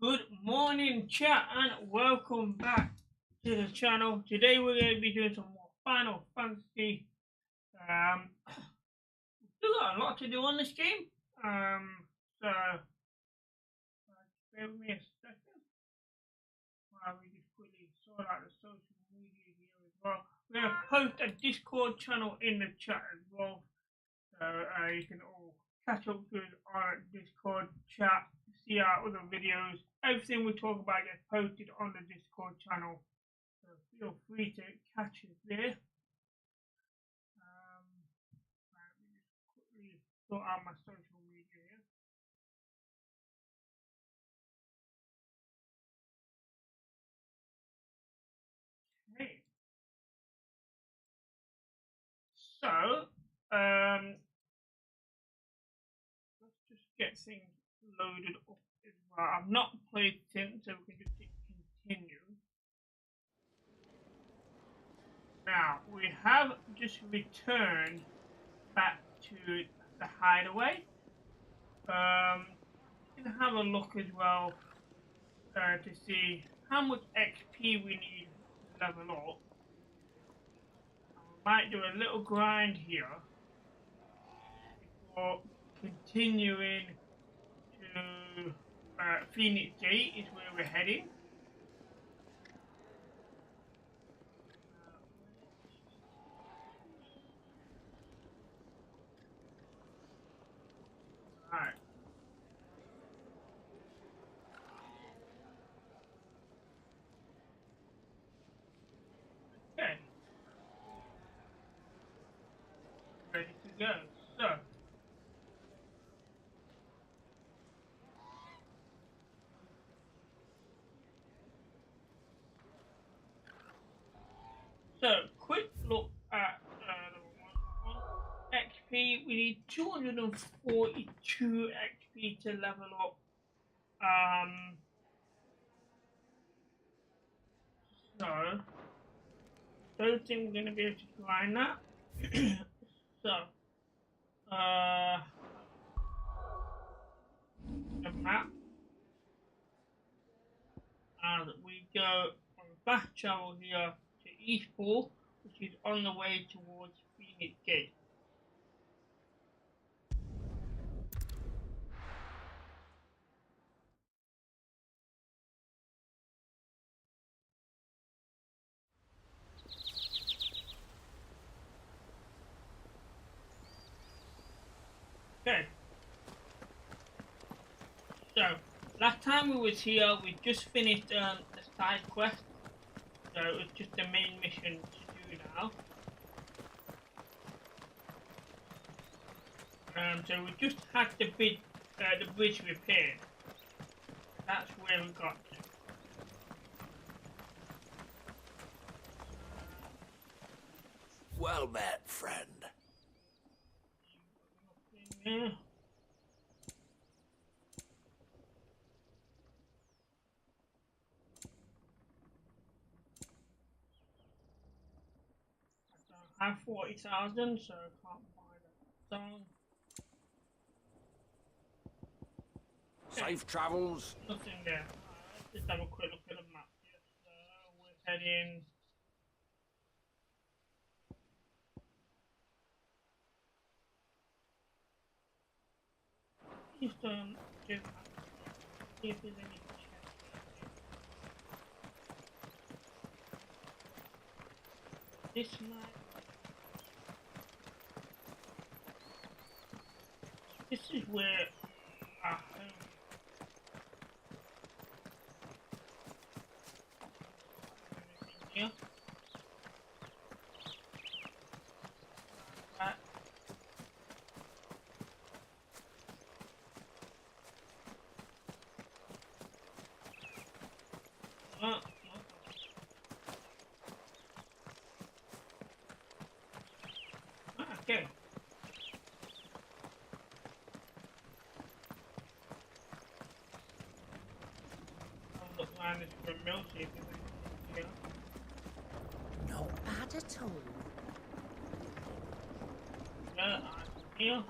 Good morning, chat, and welcome back to the channel. Today we're going to be doing some more Final Fantasy. We've still got a lot to do on this game. So bear with me a second while we just quickly sort out the social media here as well. We're going to post a Discord channel in the chat as well, so you can all catch up with our Discord chat, see our other videos. Everything we talk about gets posted on the Discord channel, so feel free to catch us there. Let me just quickly sort out my social media here. Okay. So, let's just get things loaded up as well. I've not played since, so we can just hit continue. Now, we have just returned back to the hideaway. You can have a look as well to see how much XP we need to level up. We might do a little grind here before continuing to Phoenix Gate is where we're heading. Alright. Okay. Ready to go. So, quick look at XP. We need 242 XP to level up. So, don't think we're going to be able to grind that. So, the map. And we go on fast travel here to Eastport, which is on the way towards Phoenix Gate. Okay. So, last time we was here, we just finished the side quest. So it's just the main mission to do now. So we just had the bridge repaired. That's where we got to. Well met, friend. Yeah. I have 40,000, so I can't buy that song. Safe travels. Nothing there. Let's just have a quick look at the map here. So we're heading. Just do that. See if there's any chests. This might. This is where our home. Here. manage for a milkshake. Yeah. Not bad at all. Yeah, yeah.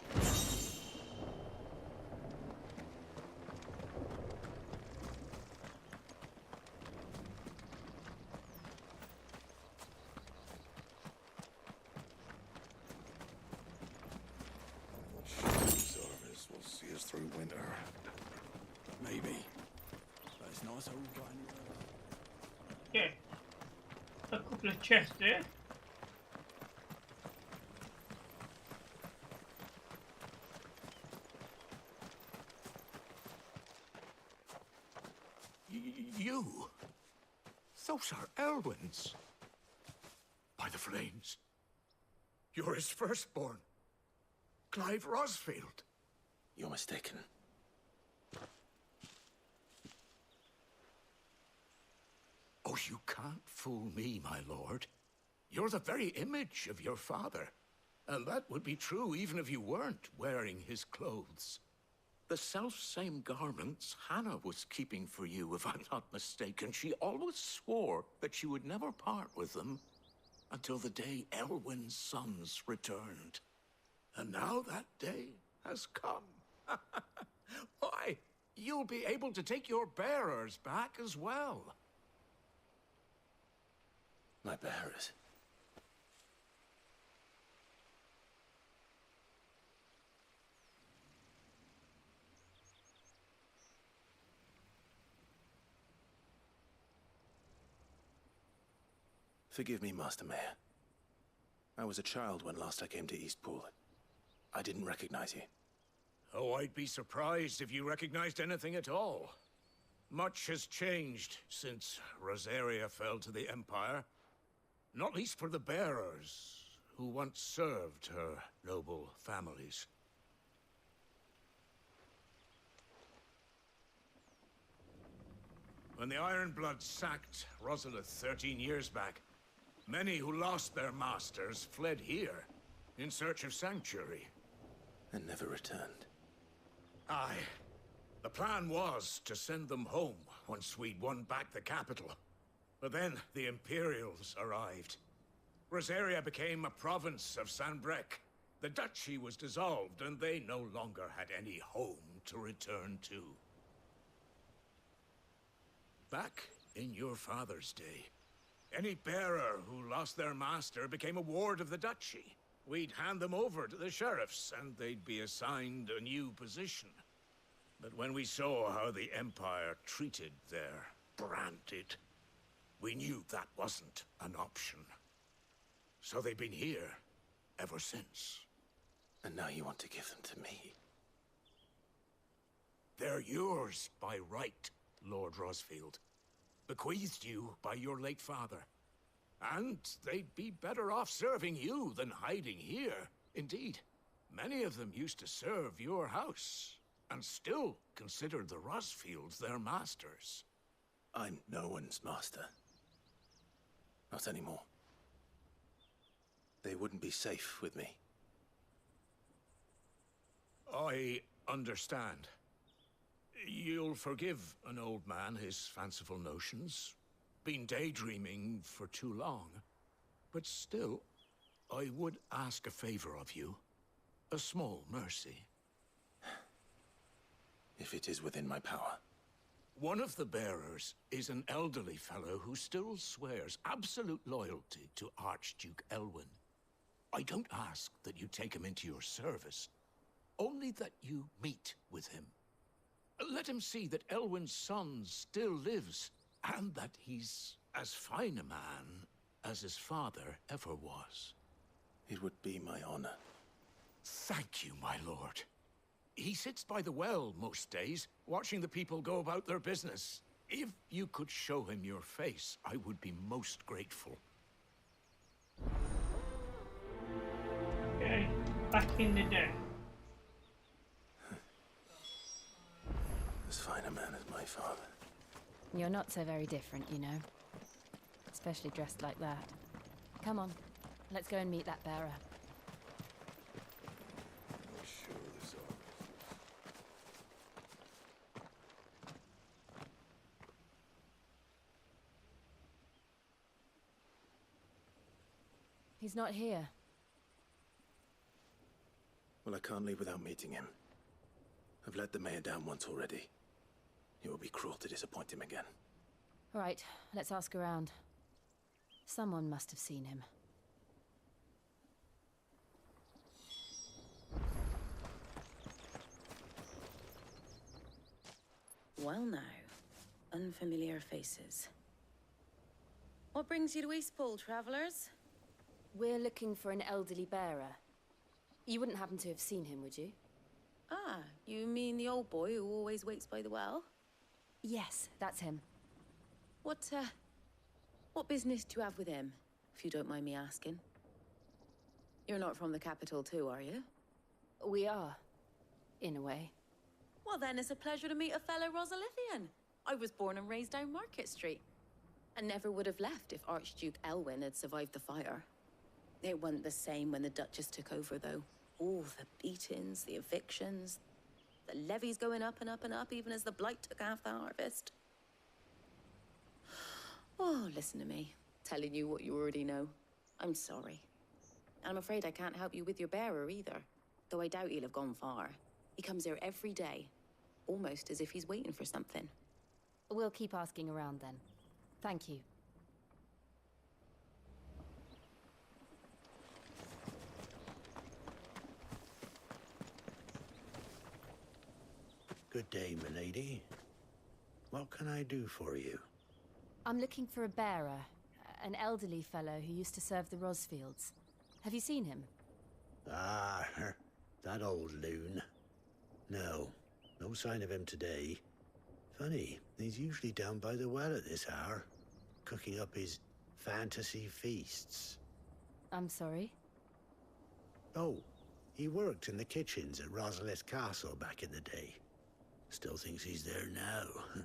Service will see us through winter. Maybe. But it's nice all going well. Okay. A couple of chests there. You? Those are Elwyn's. By the flames. You're his firstborn. Clive Rosfield. You're mistaken. Oh, you can't fool me, my lord. You're the very image of your father. And that would be true even if you weren't wearing his clothes. The self-same garments Hannah was keeping for you, if I'm not mistaken. She always swore that she would never part with them until the day Elwyn's sons returned. And now that day has come. Why, you'll be able to take your bearers back as well. My bearers. Forgive me, Master Mayor. I was a child when last I came to Eastpool. I didn't recognize you. Oh, I'd be surprised if you recognized anything at all. Much has changed since Rosaria fell to the Empire. Not least for the bearers, who once served her noble families. When the Ironbloods sacked Rosalith 13 years back, many who lost their masters fled here, in search of sanctuary. And never returned. Aye. The plan was to send them home once we'd won back the capital. But then the Imperials arrived. Rosaria became a province of Sanbreque. The duchy was dissolved, and they no longer had any home to return to. Back in your father's day, any bearer who lost their master became a ward of the duchy. We'd hand them over to the sheriffs, and they'd be assigned a new position. But when we saw how the Empire treated their branded, we knew that wasn't an option. So they've been here ever since. And now you want to give them to me? They're yours by right, Lord Rosfield. Bequeathed you by your late father. And they'd be better off serving you than hiding here. Indeed, many of them used to serve your house, and still considered the Rosfields their masters. I'm no one's master. Not anymore. They wouldn't be safe with me. I understand. You'll forgive an old man his fanciful notions. Been daydreaming for too long. But still, I would ask a favor of you. A small mercy. If it is within my power. One of the bearers is an elderly fellow who still swears absolute loyalty to Archduke Elwyn. I don't ask that you take him into your service, only that you meet with him. Let him see that Elwyn's son still lives, and that he's as fine a man as his father ever was. It would be my honor. Thank you, my lord. He sits by the well most days, watching the people go about their business. If you could show him your face, I would be most grateful. Okay, back in the day. As fine a man as my father. You're not so very different, you know. Especially dressed like that. Come on, let's go and meet that bearer. Sure, this He's not here. Well, I can't leave without meeting him. I've let the mayor down once already. It would be cruel to disappoint him again. All right, let's ask around. Someone must have seen him. Well now, unfamiliar faces. What brings you to Eastpool, travellers? We're looking for an elderly bearer. You wouldn't happen to have seen him, would you? Ah, you mean the old boy who always waits by the well? Yes, that's him. What business do you have with him, if you don't mind me asking? You're not from the capital too, are you? We are, in a way. Well then, it's a pleasure to meet a fellow Rosalithian. I was born and raised down Market Street. And never would have left if Archduke Elwyn had survived the fire. It wasn't the same when the Duchess took over, though. All the beatings, the evictions, the levies going up and up and up, even as the blight took half the harvest. Oh, listen to me, telling you what you already know. I'm sorry. And I'm afraid I can't help you with your bearer either, though I doubt he'll have gone far. He comes here every day, almost as if he's waiting for something. We'll keep asking around then. Thank you. Good day, milady. What can I do for you? I'm looking for a bearer, an elderly fellow who used to serve the Rosfields. Have you seen him? Ah, that old loon. No sign of him today. Funny, he's usually down by the well at this hour, cooking up his fantasy feasts. I'm sorry? Oh, he worked in the kitchens at Rosalith Castle back in the day. Still thinks he's there now.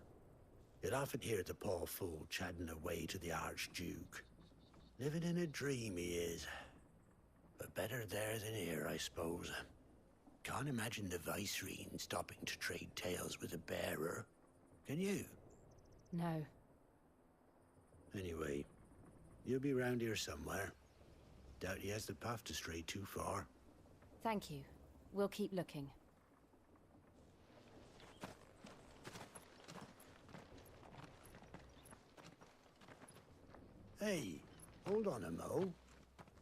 You'd often hear the poor fool chatting away to the Archduke. Living in a dream he is. But better there than here, I suppose. Can't imagine the Viceroy stopping to trade tales with a bearer. Can you? No. Anyway, you'll be round here somewhere. Doubt he has the path to stray too far. Thank you. We'll keep looking. Hey, hold on a mo.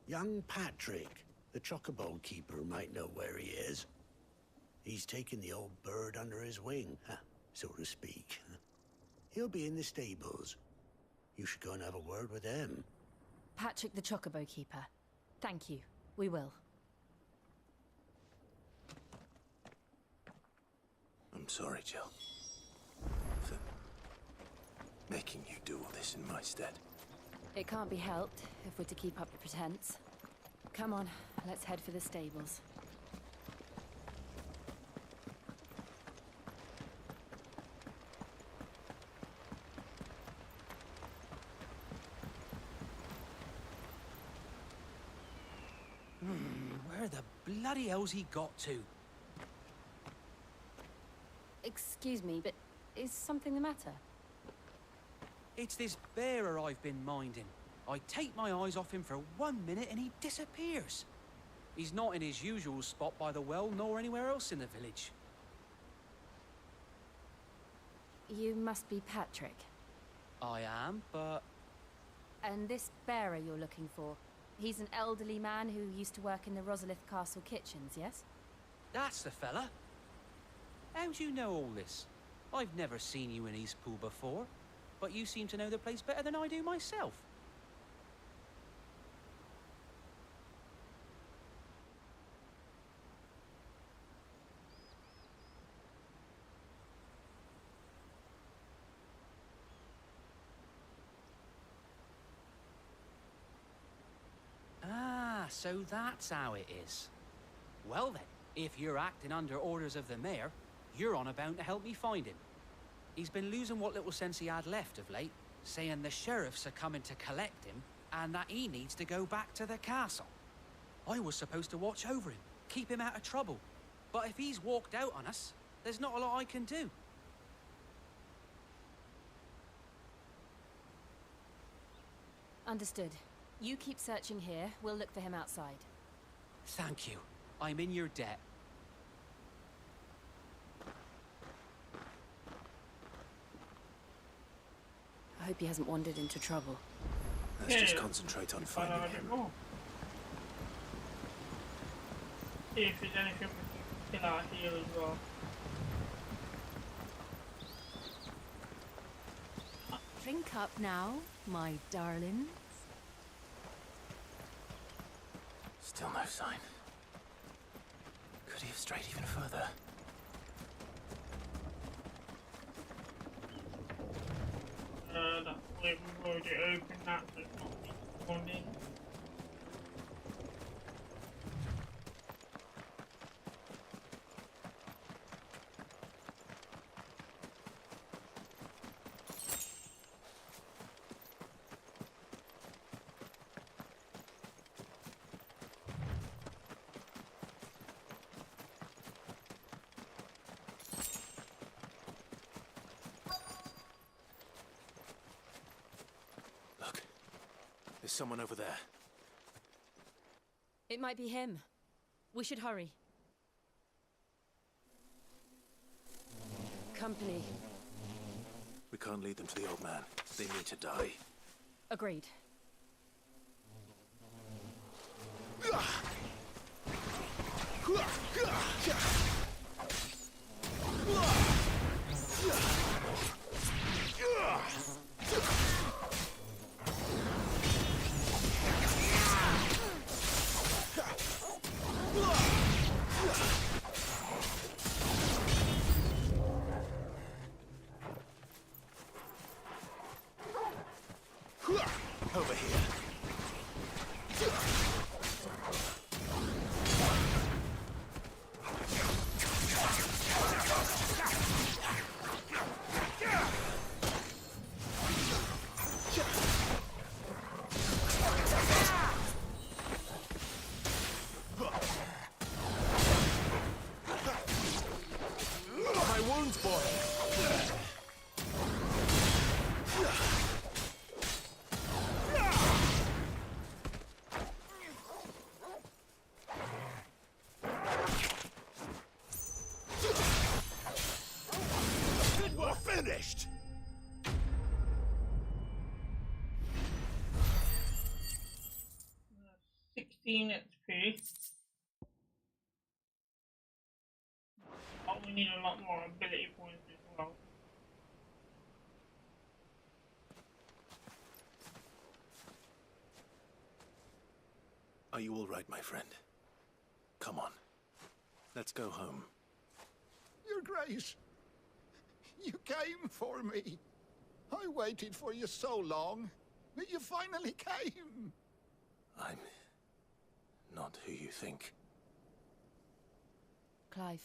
Young Patrick, the chocobo keeper, might know where he is. He's taken the old bird under his wing, so to speak. He'll be in the stables. You should go and have a word with him. Patrick the Chocobo Keeper. Thank you. We will. I'm sorry, Jill. For making you do all this in my stead. It can't be helped if we're to keep up the pretense. Come on, let's head for the stables. Where the bloody hell's he got to? Excuse me, but is something the matter? It's this bearer I've been minding. I take my eyes off him for 1 minute and he disappears. He's not in his usual spot by the well, nor anywhere else in the village. You must be Patrick. I am, but... And this bearer you're looking for, he's an elderly man who used to work in the Rosalith Castle kitchens, yes? That's the fella. How do you know all this? I've never seen you in Eastpool before, but you seem to know the place better than I do myself. Ah, so that's how it is. Well then, if you're acting under orders of the mayor, you're on about to help me find him. He's been losing what little sense he had left of late, saying the sheriffs are coming to collect him and that he needs to go back to the castle. I was supposed to watch over him, keep him out of trouble. But if he's walked out on us, there's not a lot I can do. Understood. You keep searching here. We'll look for him outside. Thank you. I'm in your debt. I hope he hasn't wandered into trouble. Let's just concentrate on finding him. See if there's anything we can kill out here as well. Drink up now, my darlings. Still no sign. Could he have strayed even further? That way we've already opened that, so it's not gone in. There's someone over there. It might be him. We should hurry. Company. We can't lead them to the old man. They need to die. Agreed. Over here. My wounds, boy. We're finished. 16 XP. But we need a lot more ability points as well. Are you all right, my friend? Come on. Let's go home. Your Grace, you came for me. I waited for you so long, but you finally came. I'm not who you think. Clive.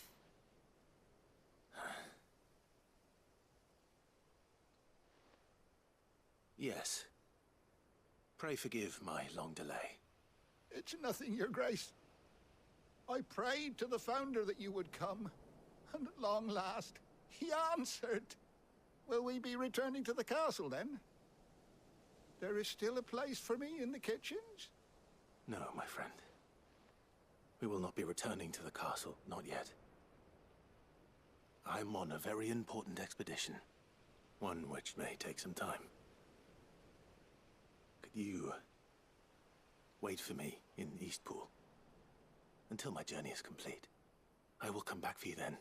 Yes. Pray forgive my long delay. It's nothing, Your Grace. I prayed to the Founder that you would come, and at long last, he answered. Will we be returning to the castle, then? There is still a place for me in the kitchens? No, my friend. We will not be returning to the castle, not yet. I'm on a very important expedition. One which may take some time. Could you wait for me in Eastpool until my journey is complete? I will come back for you then.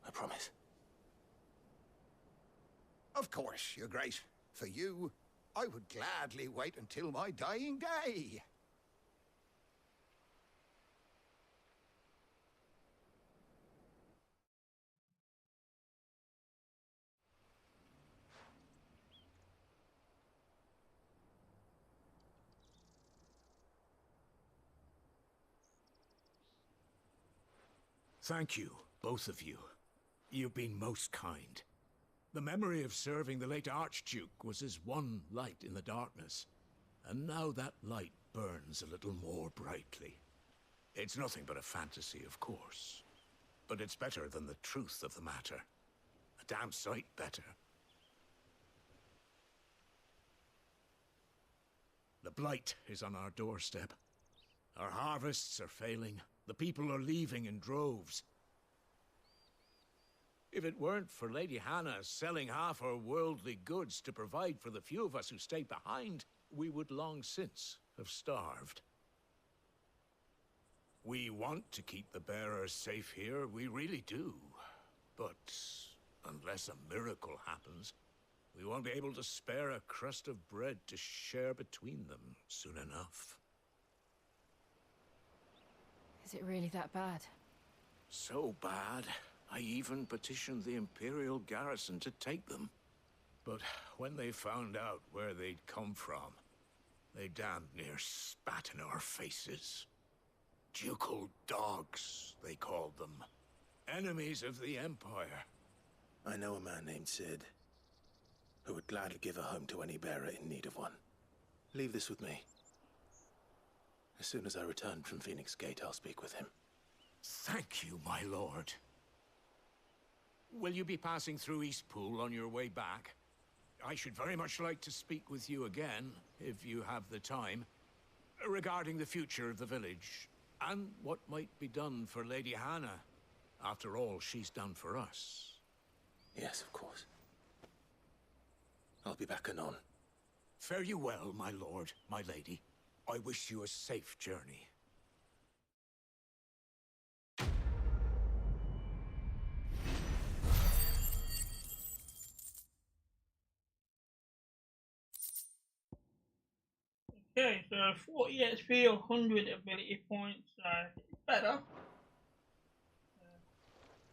I promise. Of course, Your Grace. For you, I would gladly wait until my dying day. Thank you, both of you. You've been most kind. The memory of serving the late Archduke was as one light in the darkness, and now that light burns a little more brightly. It's nothing but a fantasy, of course, but it's better than the truth of the matter. A damn sight better. blight is on our doorstep. Our harvests are failing. The people are leaving in droves. If it weren't for Lady Hannah selling half her worldly goods to provide for the few of us who stayed behind, we would long since have starved. We want to keep the bearers safe here, we really do. But unless a miracle happens, we won't be able to spare a crust of bread to share between them soon enough. Is it really that bad? So bad, I even petitioned the Imperial garrison to take them. But when they found out where they'd come from, they damn near spat in our faces. Ducal dogs, they called them. Enemies of the Empire. I know a man named Sid, who would gladly give a home to any bearer in need of one. Leave this with me. As soon as I return from Phoenix Gate, I'll speak with him. Thank you, my lord. Will you be passing through Eastpool on your way back? I should very much like to speak with you again, if you have the time, regarding the future of the village, and what might be done for Lady Hannah, after all she's done for us. Yes, of course. I'll be back anon. Fare you well, my lord, my lady. I wish you a safe journey. Okay, so 40 XP, 100 ability points, better.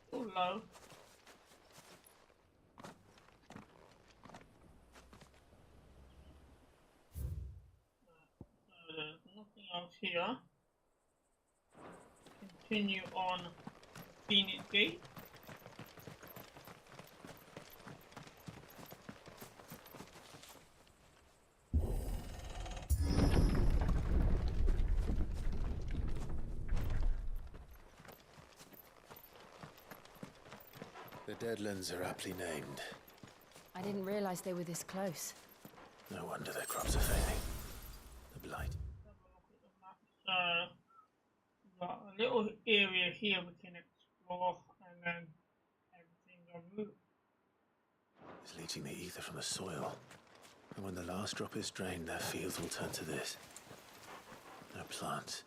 Still low. There's nothing else here. Continue on Phoenix Gate. The Deadlands are aptly named. I didn't realize they were this close. No wonder their crops are failing. The blight. We've got a little area here we can explore, and then everything's on route. It's leaching the ether from the soil. And when the last drop is drained, their fields will turn to this. No plants,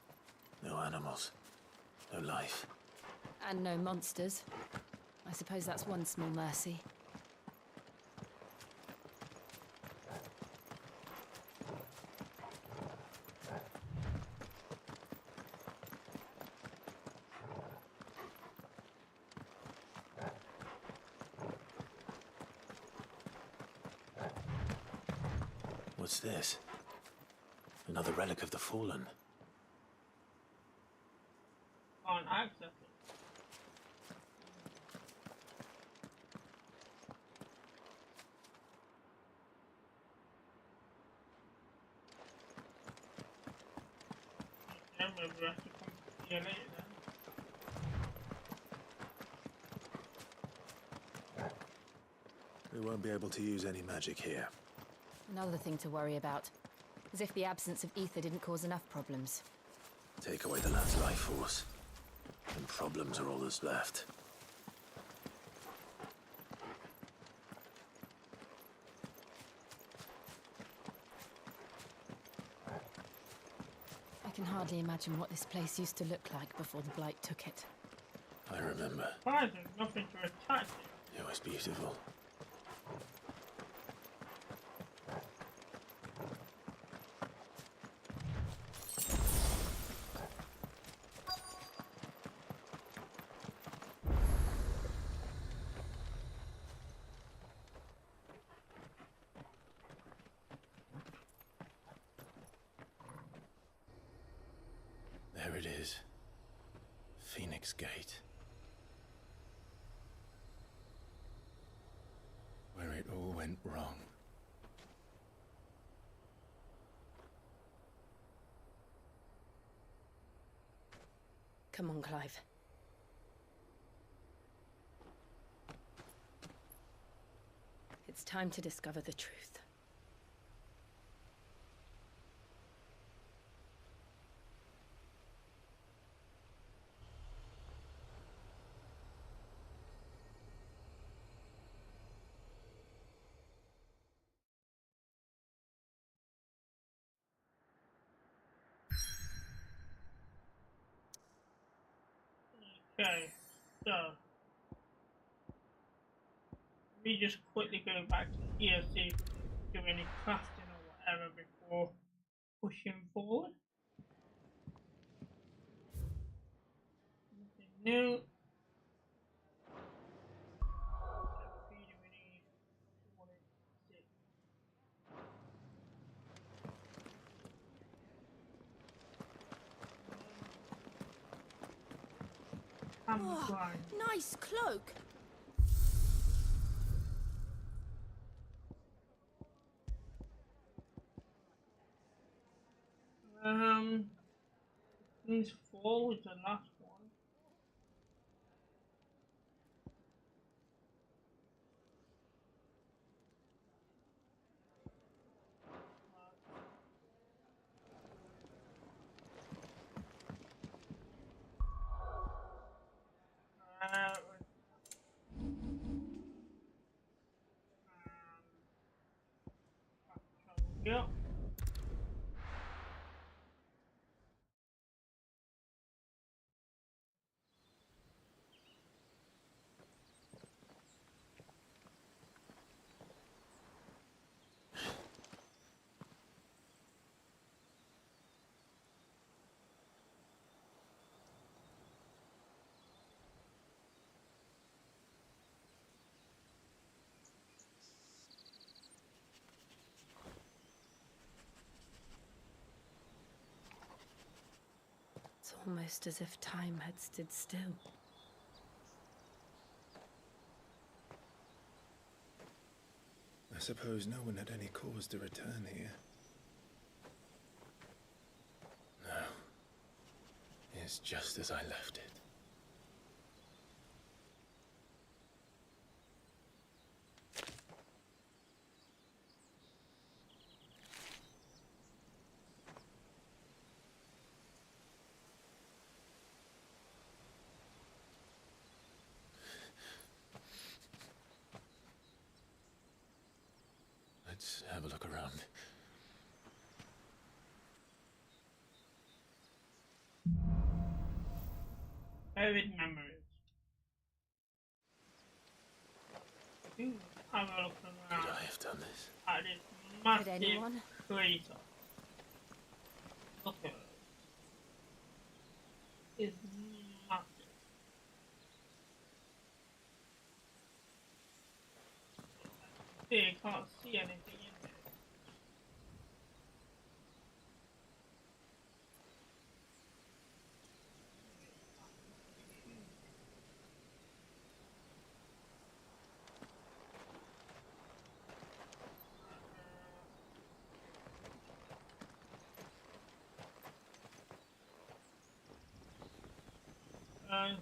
no animals, no life. And no monsters. I suppose that's one small mercy. What's this? Another relic of the Fallen. Can't access it. Okay, maybe we have to come here later then. We won't be able to use any magic here. Another thing to worry about. As if the absence of ether didn't cause enough problems. Take away the lad's life force, and problems are all that's left. I can hardly imagine what this place used to look like before the blight took it. I remember. Surprising, nothing to attack it. It was beautiful. There it is. Phoenix Gate. Where it all went wrong. Come on, Clive. It's time to discover the truth. Okay, so we just quickly go back to here, see if we can do any crafting or whatever before pushing forward. Nothing new. Feeder we need 46. Oh, nice cloak. These 4 was the last one. Yeah. It's almost as if time had stood still. I suppose no one had any cause to return here. No. It's just as I left it. Let's have a look around. Vivid memories. Ooh, have a look around Could I have done this? at this massive anyone? crater. Look at it. It's massive. You can't see anything in there.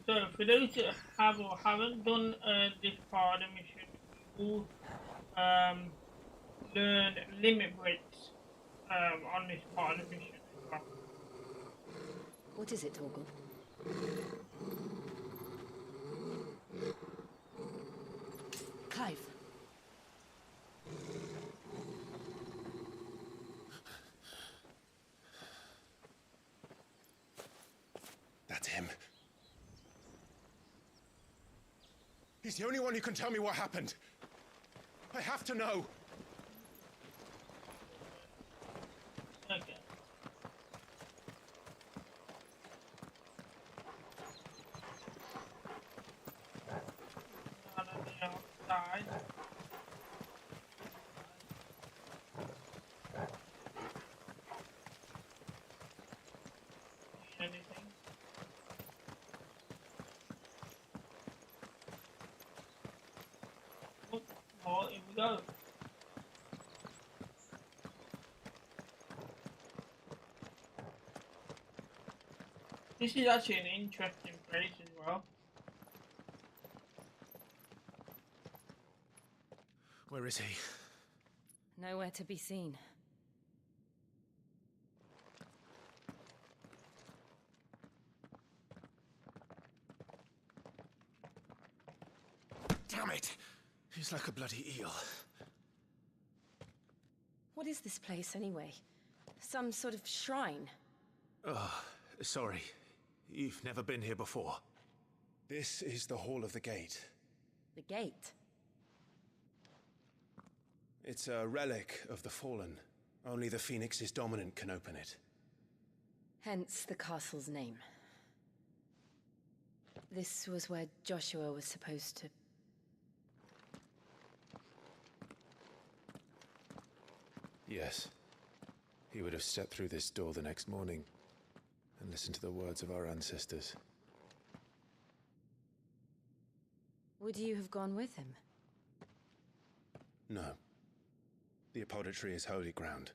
So for those that have or haven't done this part of the mission, we will learn limit breaks on this part of the mission as well. What is it, Torgal? Clive. That's him. He's the only one who can tell me what happened. I have to know. Okay. Down on the outside. See anything? Oh, here we go. This is actually an interesting place as well. Where is he? Nowhere to be seen. Damn it! He's like a bloody eel. What is this place, anyway? Some sort of shrine? Oh, sorry. You've never been here before. This is the Hall of the Gate. The gate? It's a relic of the Fallen. Only the Phoenix's dominant can open it. Hence the castle's name. This was where Joshua was supposed to... Yes. He would have stepped through this door the next morning and listened to the words of our ancestors. Would you have gone with him? No. The apodatory is holy ground.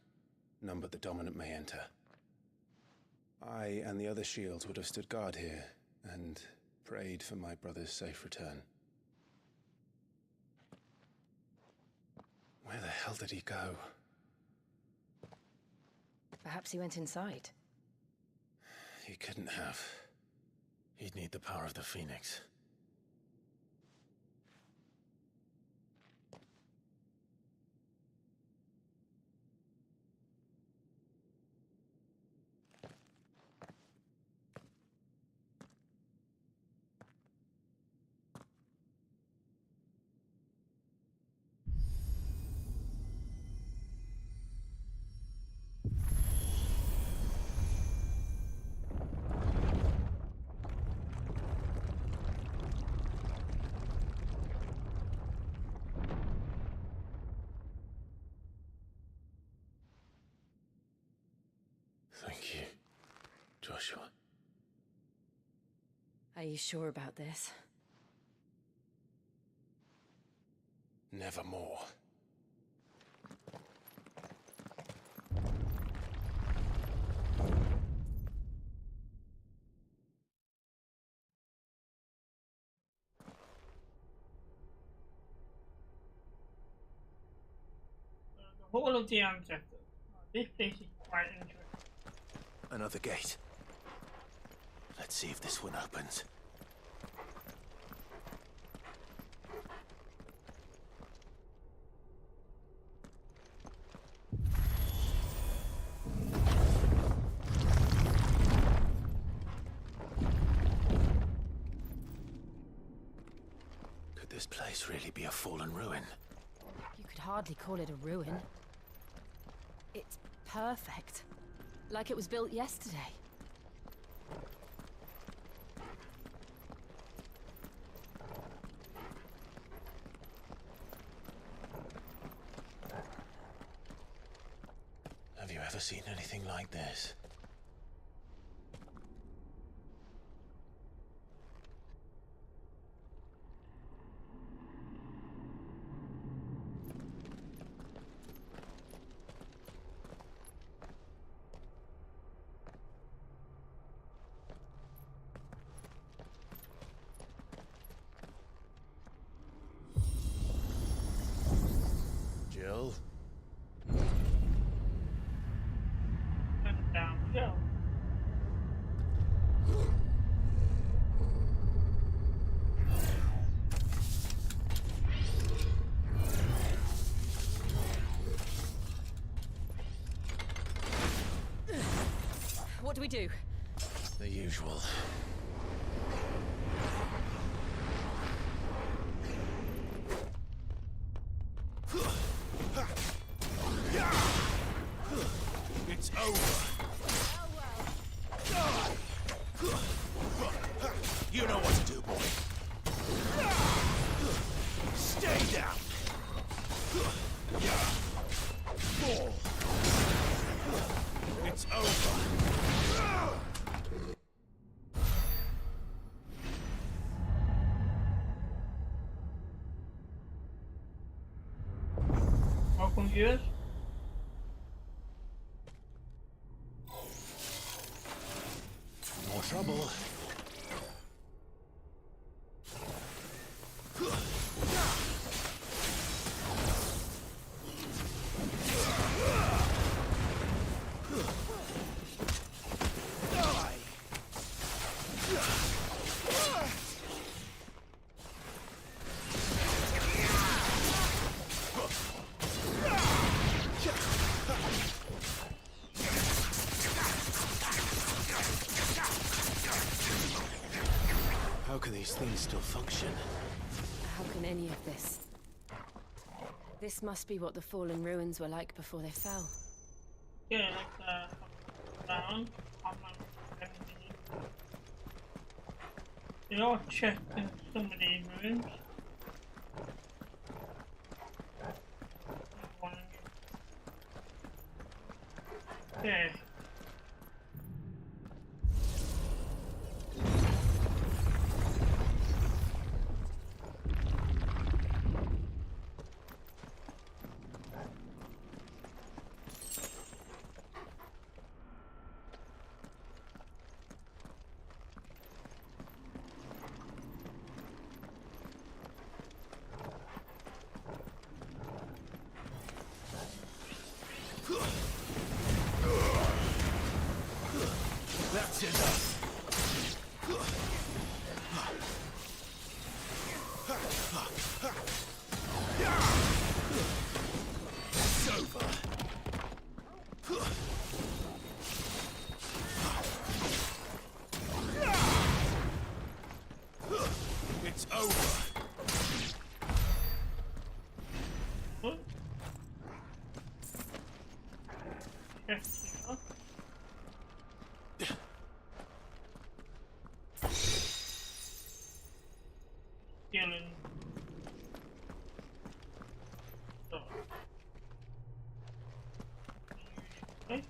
None but the dominant may enter. I and the other shields would have stood guard here and prayed for my brother's safe return. Where the hell did he go? Perhaps he went inside. He couldn't have. He'd need the power of the Phoenix. Thank you, Joshua. Are you sure about this? Nevermore. The Hall of the Ancestors. This place is quite interesting. Another gate. Let's see if this one opens. Could this place really be a fallen ruin? You could hardly call it a ruin. It's perfect. Like it was built yesterday. Have you ever seen anything like this? Jill? And downhill. What do we do? The usual. It's over. You know what to do, boy. Stay down. Fall. It's over. Welcome, viewers. More trouble. these things still function. How can any of this? This must be what the fallen ruins were like before they fell. Yeah, let's down. I'm not everything. They are checked in some of these rooms. Okay. That's enough. It's over. It's over. What? Yeah. Stealing. So. Okay.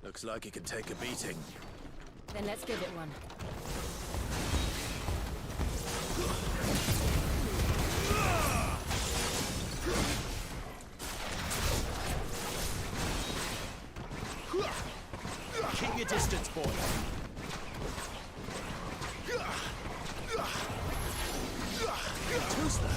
Looks like it can take a beating. Then let's give it one. Keep your distance, boy. Too slow.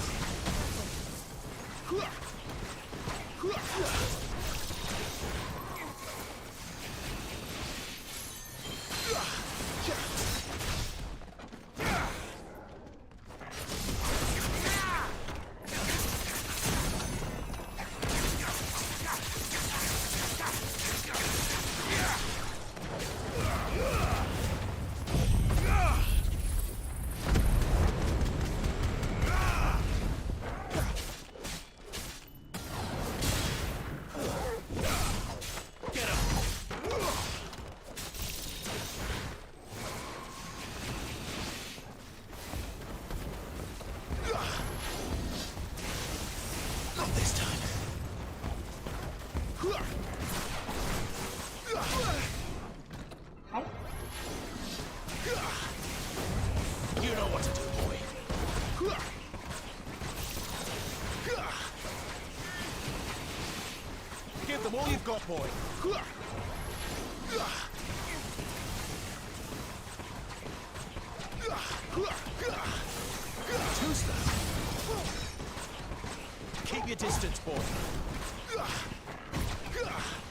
Not this time. You know what to do, boy. Give them all you've got, boy. Too slow. Keep your distance, boy.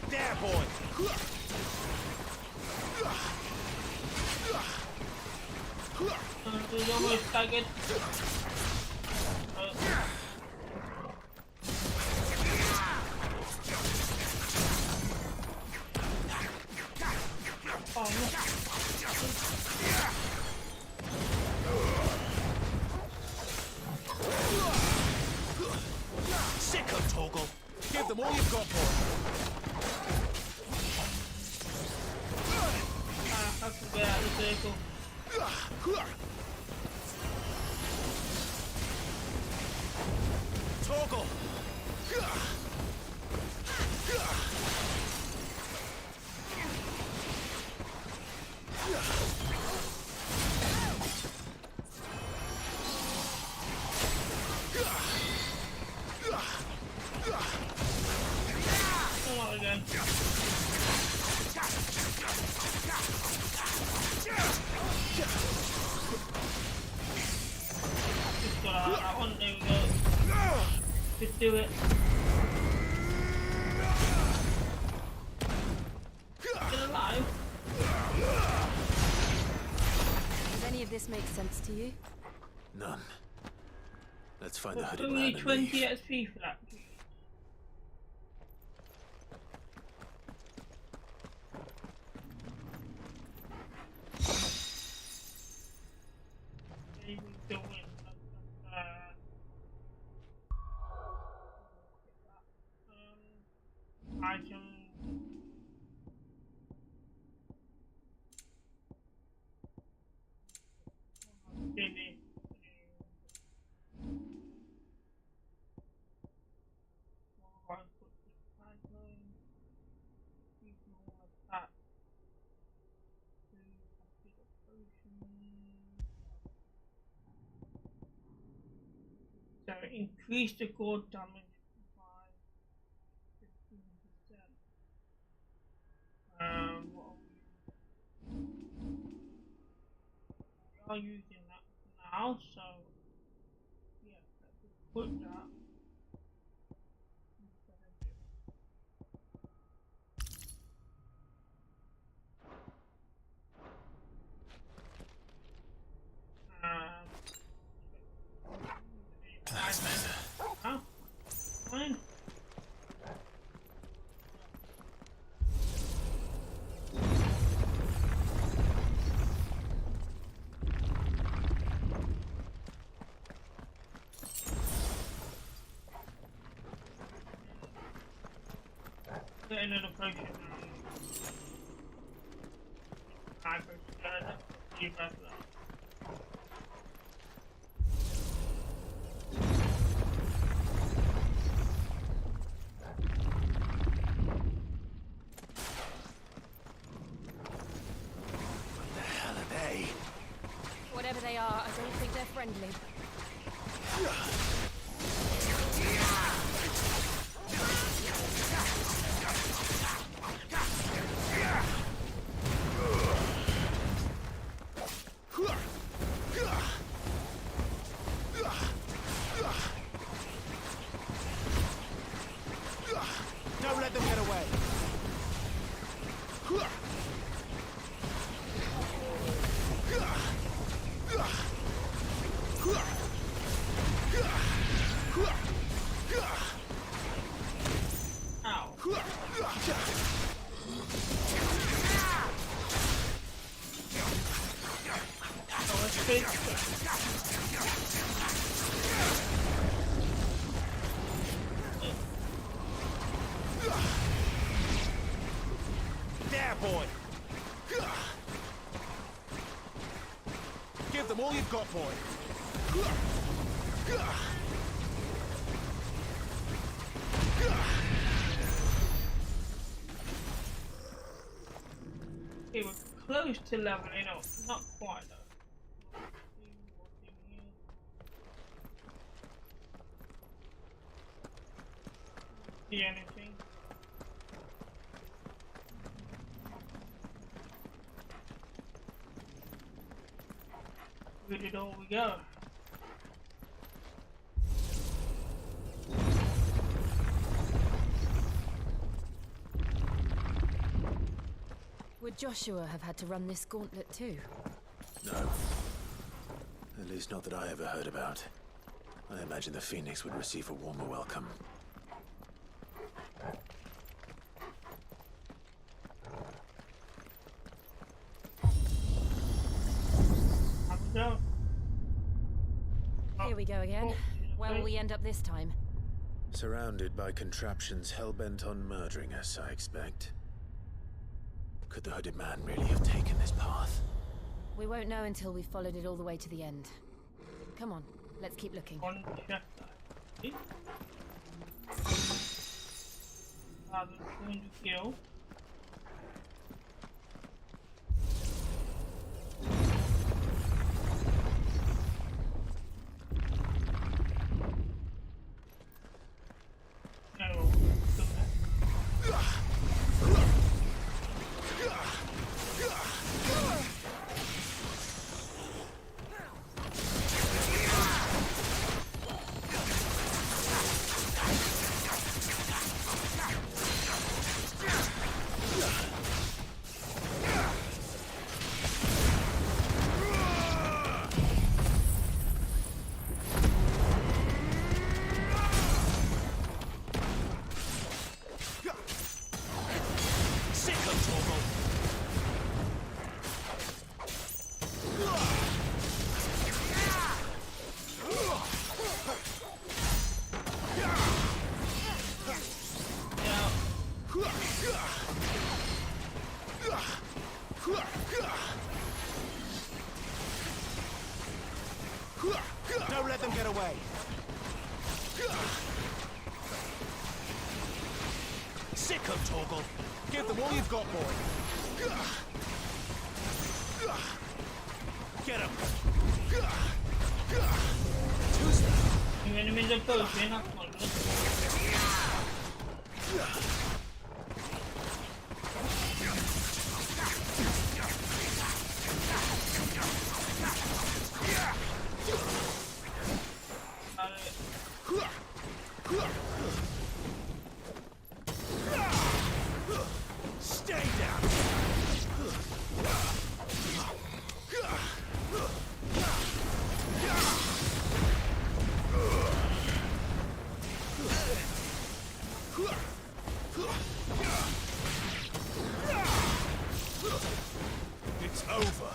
There, boy. He's almost staggered. Oh no. Sick of Toggle. Give them all you've got, boy. I have to get out of the vehicle. Toggle. Come on again. Just got out that one, there we go. Just do it. Still alive. Does any of this make sense to you? None. Let's find the hooded Only man and 20 leave. XP for that. Maybe we don't win. Item. Finish. So increase the core damage by 15%. What are we using that now, so yeah, let's just put that instead of this. That's better. Huh? Fine. Get another potion now. I go together. You guys love. Whatever they are, I don't think they're friendly. Don't let them get away. There, boy! Give them all you've got, boy! Okay, we're close to leveling up, not quite though. See anything? Where did all we go? Would Joshua have had to run this gauntlet too? No. At least not that I ever heard about. I imagine the Phoenix would receive a warmer welcome. Have we go? Here we go again. Where will we end up this time? Surrounded by contraptions hell-bent on murdering us, I expect. Could the hooded man really have taken this path? We won't know until we've followed it all the way to the end. Come on, let's keep looking. On check that. Father's going to kill. No, Don't let them get away. Sick of Torgal. Give them all you've got, boy. Get him. Enemies approaching. Stay down. It's over.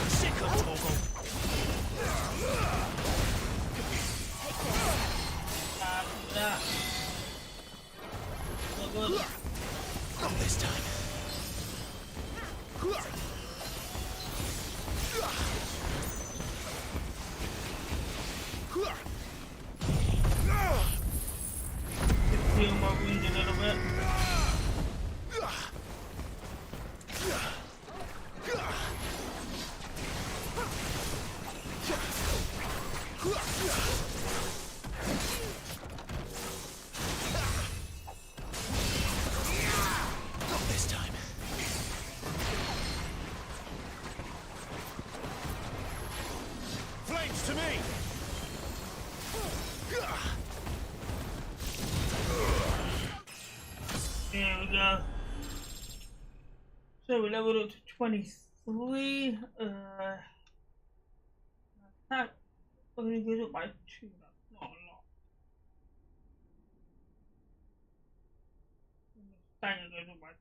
Sick of Torgal. Not this time. Heal my wounds a little bit. Not this time. Flames to me! There we go. So we leveled up to 23. That only goes up by 2. That's not a lot. Stagger goes up by 2.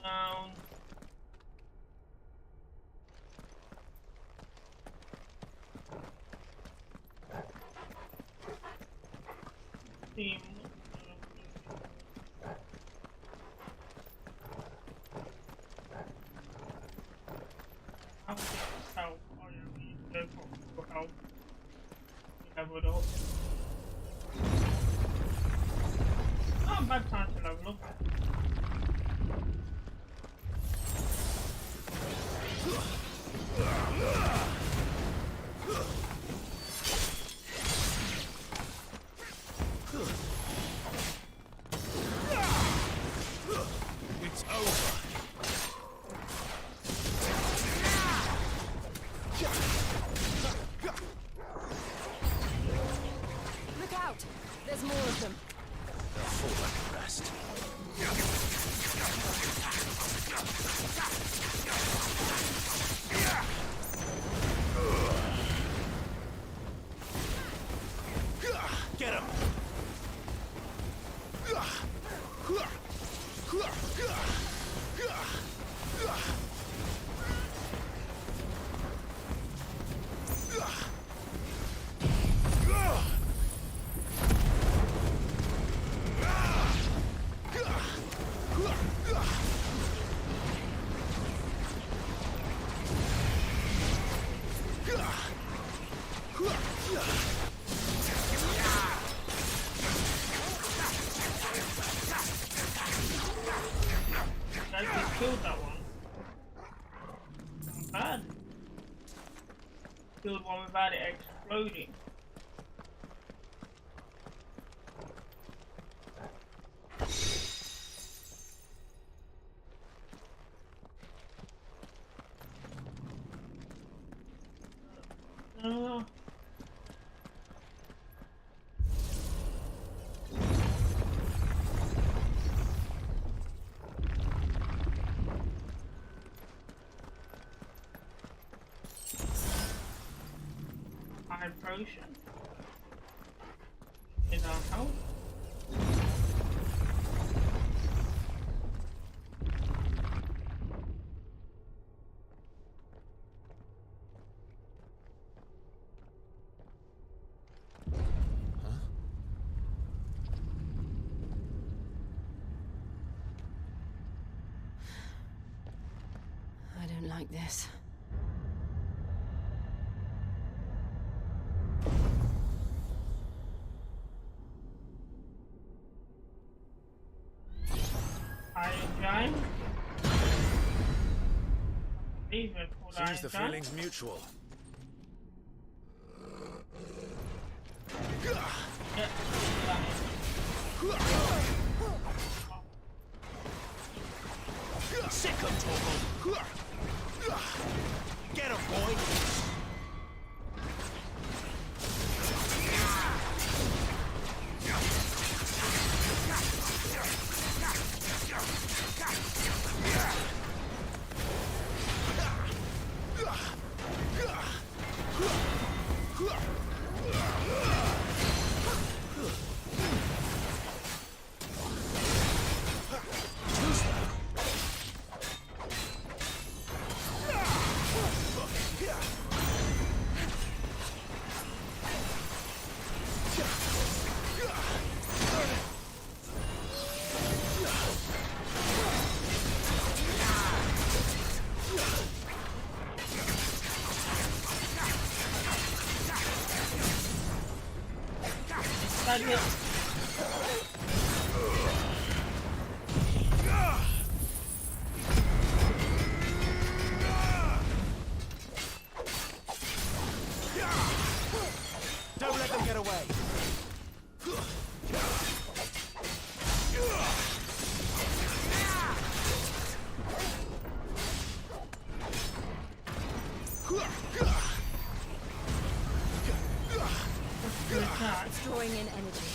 Down. Team. How much help? Oh yeah, we need to go for help. We level it up. Not a bad time to level up. It's over. Look out! There's more of them. They'll fall like the rest. Get him! I just killed that one. Not bad. Killed one without it exploding. Iron potion. In our house. I don't like this. Iron giant. These are called Seems iron the giants. feeling's mutual. Yeah. Sick of Torgal! Get him, boy! Don't let them get away! It's drawing in energy.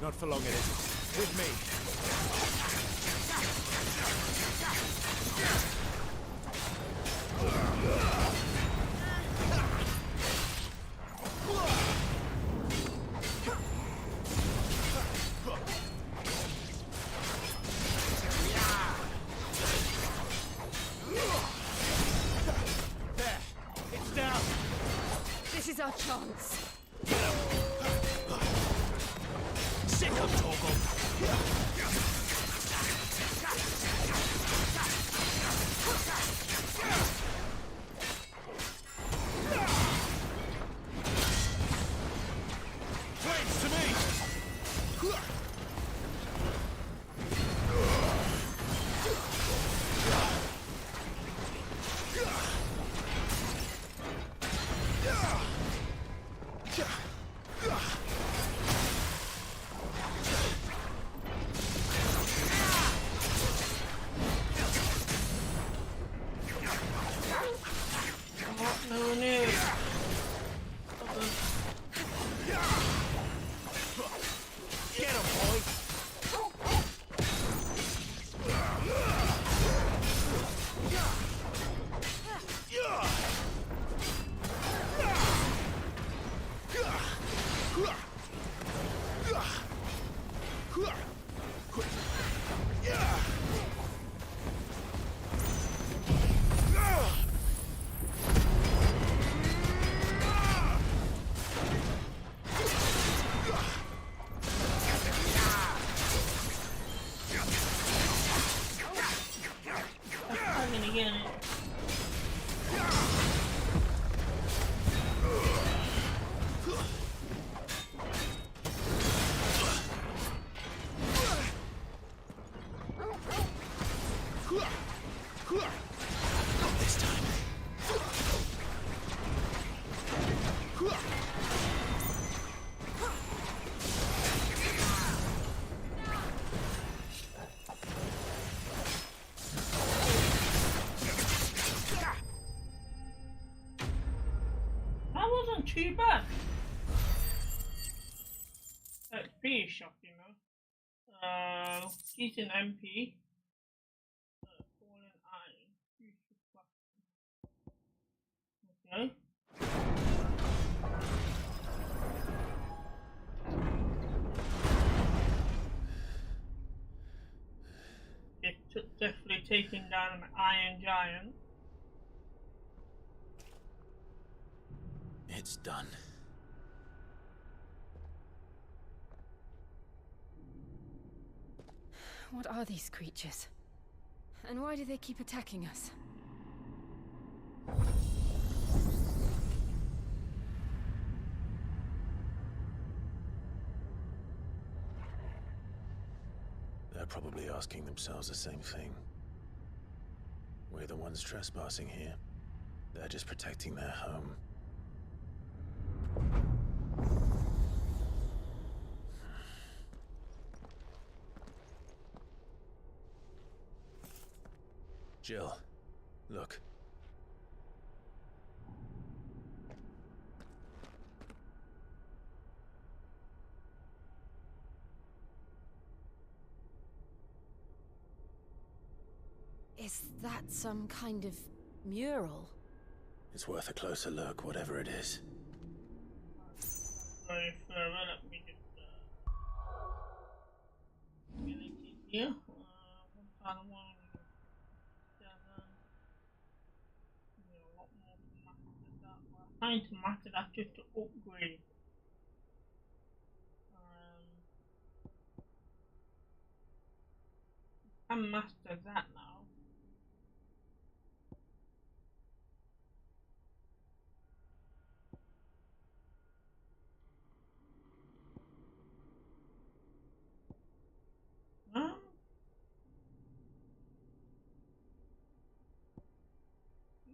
Not for long it isn't. With me. There! It's down! This is our chance. Sick of Torgal! Flames to me! No news. Get him, boy! I'm gonna get it. Not this time. That wasn't too bad. Pretty shock, you know. He's an MP. Fallen Iron. Okay. taking down an iron giant. It's done. What are these creatures? And why do they keep attacking us? They're probably asking themselves the same thing. We're the ones trespassing here. They're just protecting their home. Jill, look. Is that some kind of mural? It's worth a closer look, whatever it is. Going further, let me just ability here. What kind of one? 7. Yeah, a lot more to master that. We're trying to master that just to upgrade. I can master that now.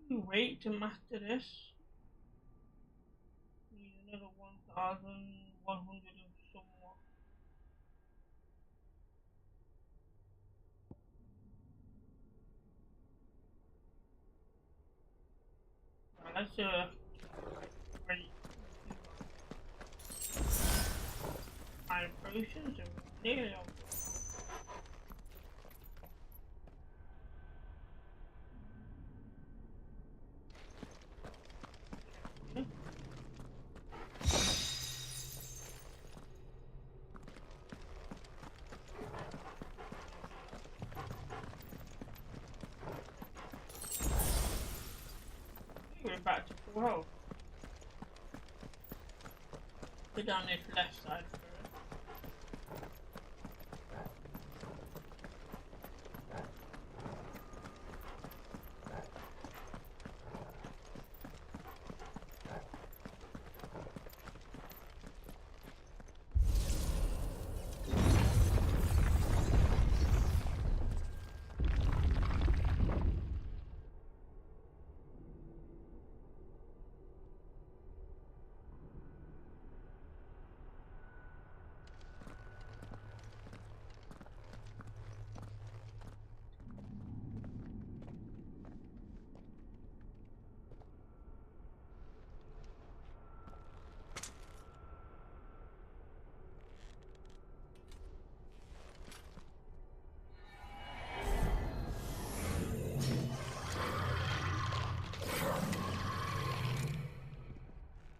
You wait to master this. Need another 1,100 and somewhat. Now let's wait. Iron potions and nearly on. We're back to full health. Go down this left side first.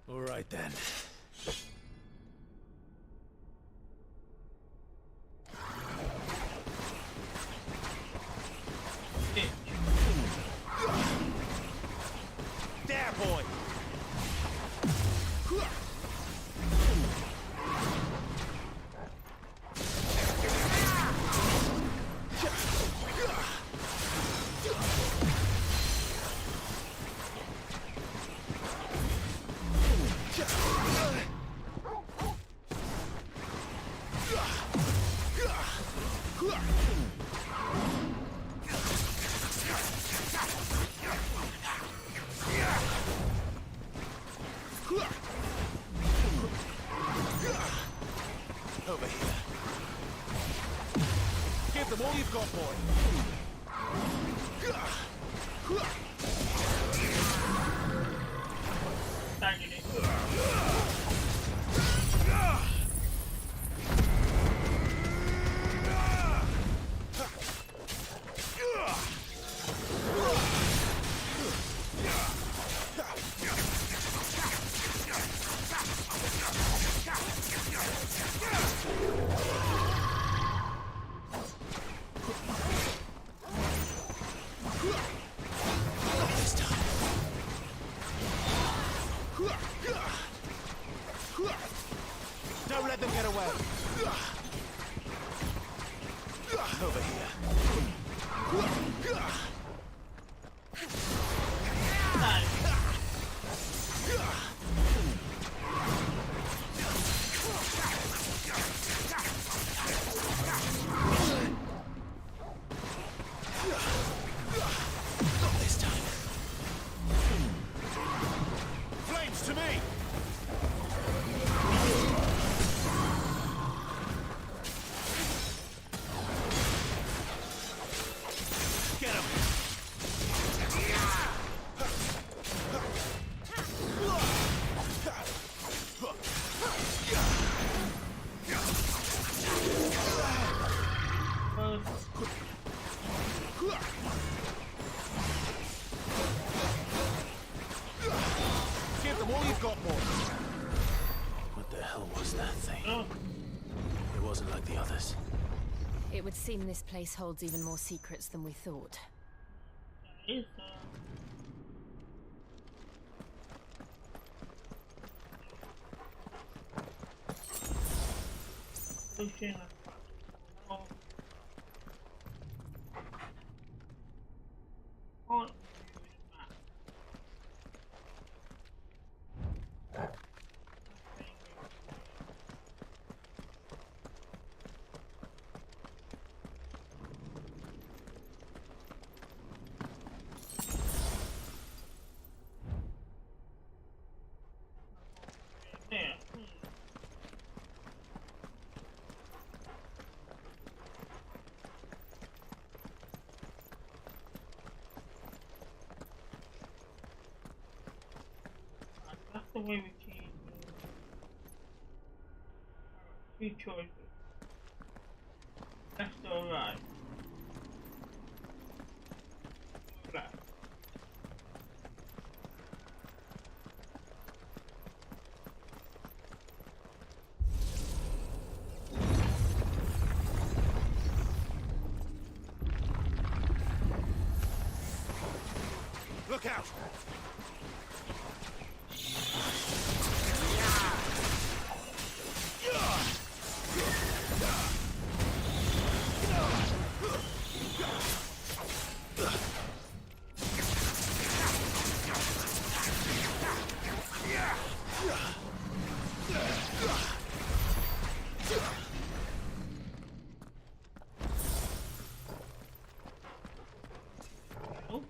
All right then. There, boy! Over here. Give them all you've got, boy! Tagging it. to me! Get him! Give them all you've got, more. What the hell was that thing? Oh, It wasn't like the others. It would seem this place holds even more secrets than we thought. that is pushing a oh. On. There. That's the way we change it. Two choices. Left or right? Left. Look out! Oh.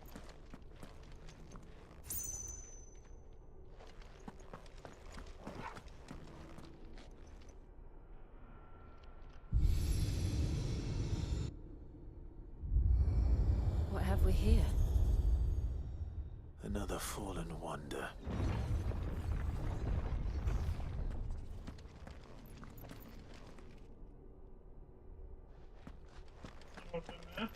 What have we here? Another fallen wonder. What's in there?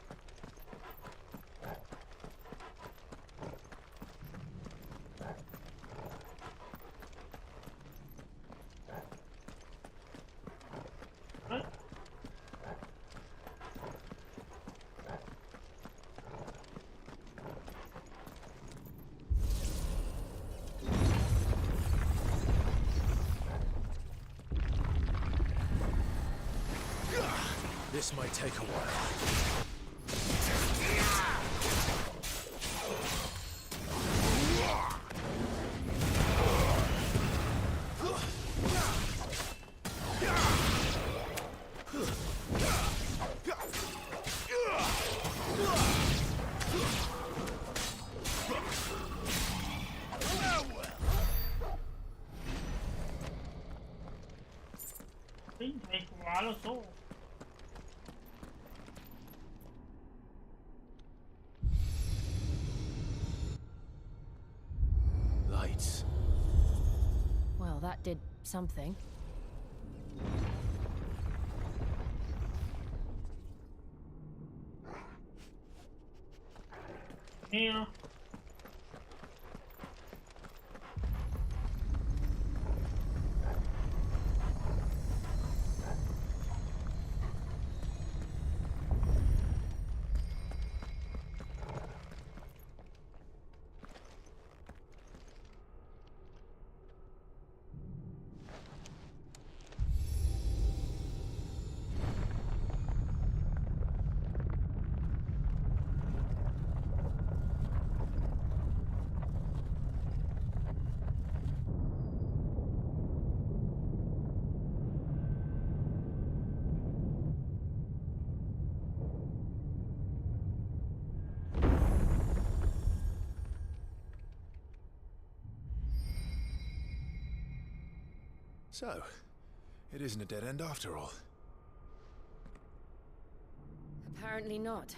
What? This might take a while. Didn't take a while at all. Lights. Well, that did something. Here. So, it isn't a dead end after all. Apparently not.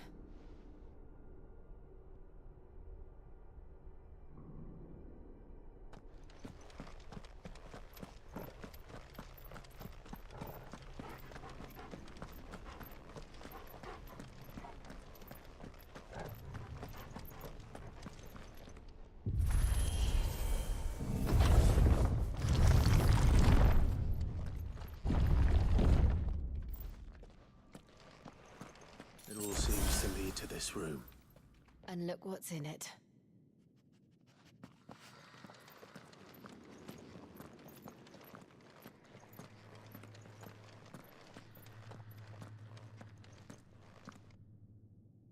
It all seems to lead to this room. And look what's in it.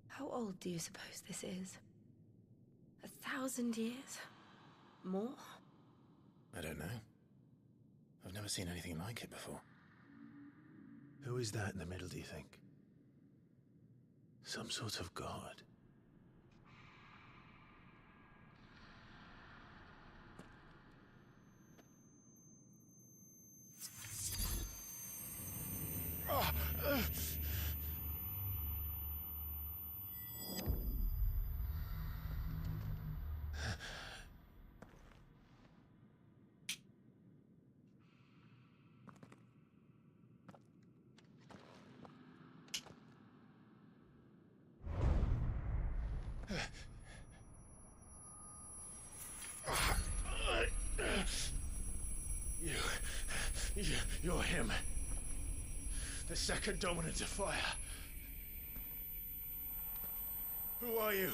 How old do you suppose this is? 1,000 years? More? I don't know. I've never seen anything like it before. Who is that in the middle, do you think? Some sort of god? You're him. The second dominant of fire. Who are you?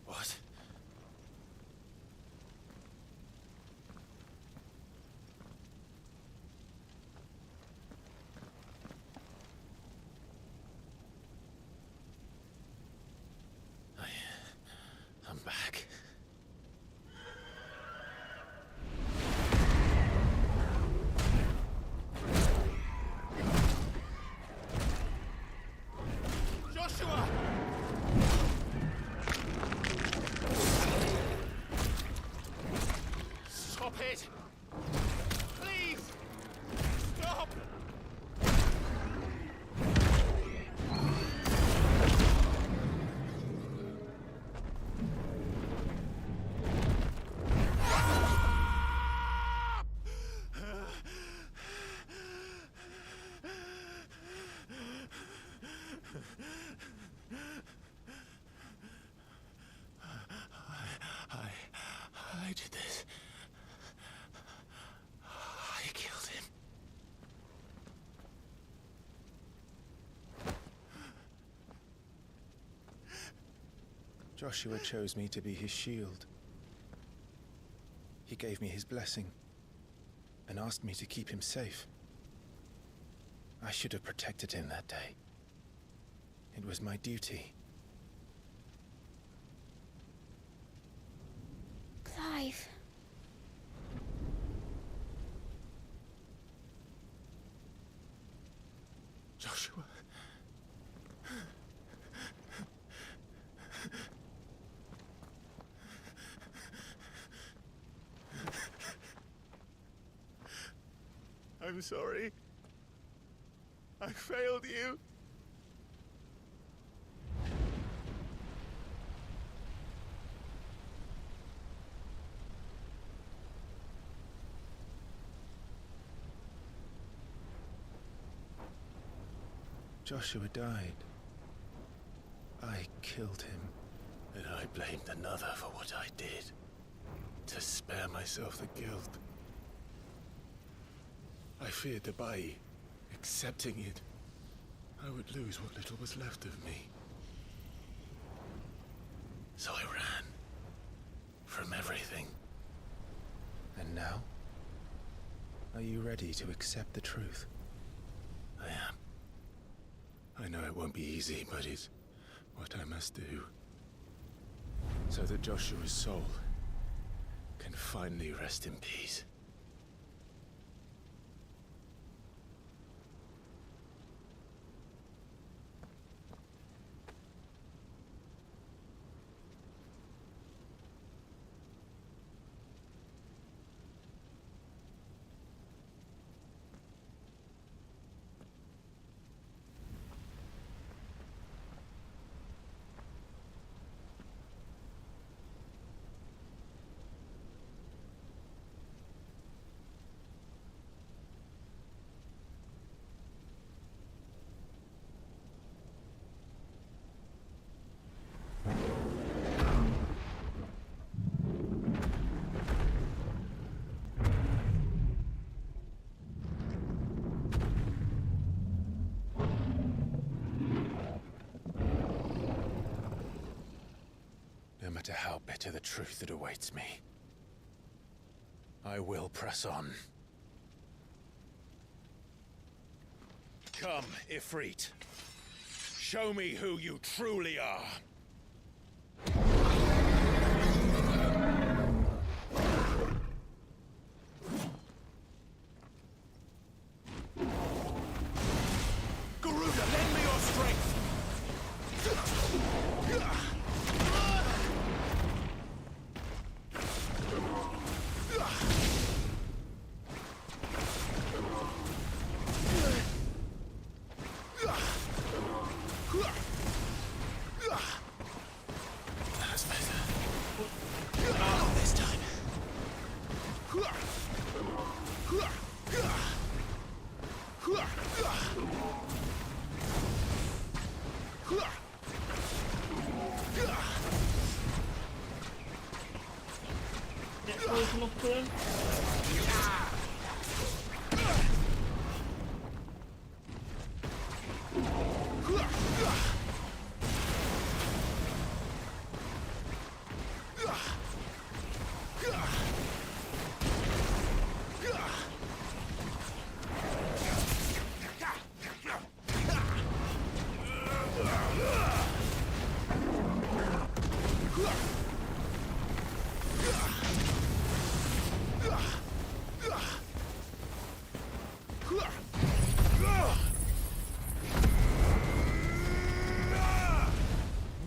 What? I'm back. Joshua! Stop it! Please! Stop! I did this. I killed him. Joshua chose me to be his shield. He gave me his blessing and asked me to keep him safe. I should have protected him that day. It was my duty. Clive. Joshua. I'm sorry. I failed you. Joshua died. I killed him. And I blamed another for what I did. To spare myself the guilt. I feared that by accepting it, I would lose what little was left of me. So I ran. From everything. And now? Are you ready to accept the truth? I am. I know it won't be easy, but it's what I must do. So that Joshua's soul can finally rest in peace. No matter how bitter the truth that awaits me, I will press on. Come, Ifrit. Show me who you truly are. Garuda, lend me your strength! That's better. Not this time. Get close enough to him.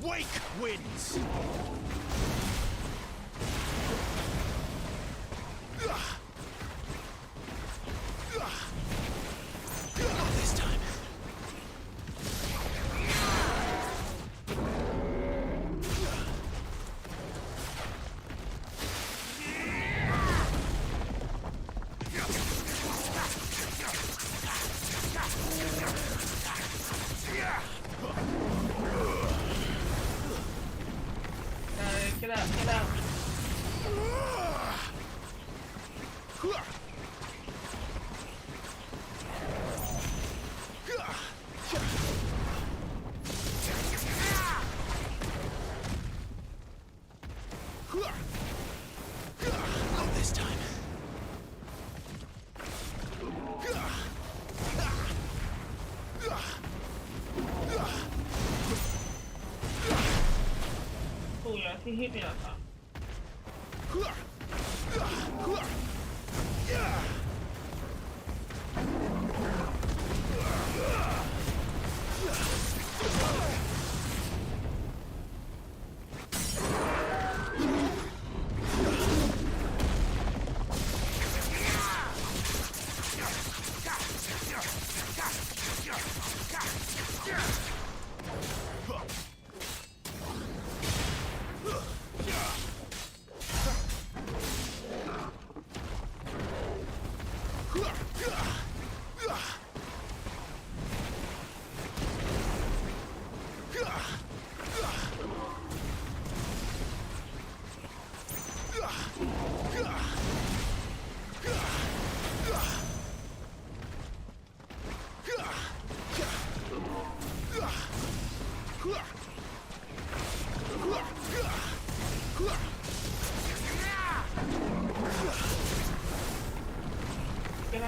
Wake wins! Not this time. Get out, get out. Not this time. Oh yeah, he hit me that time. Get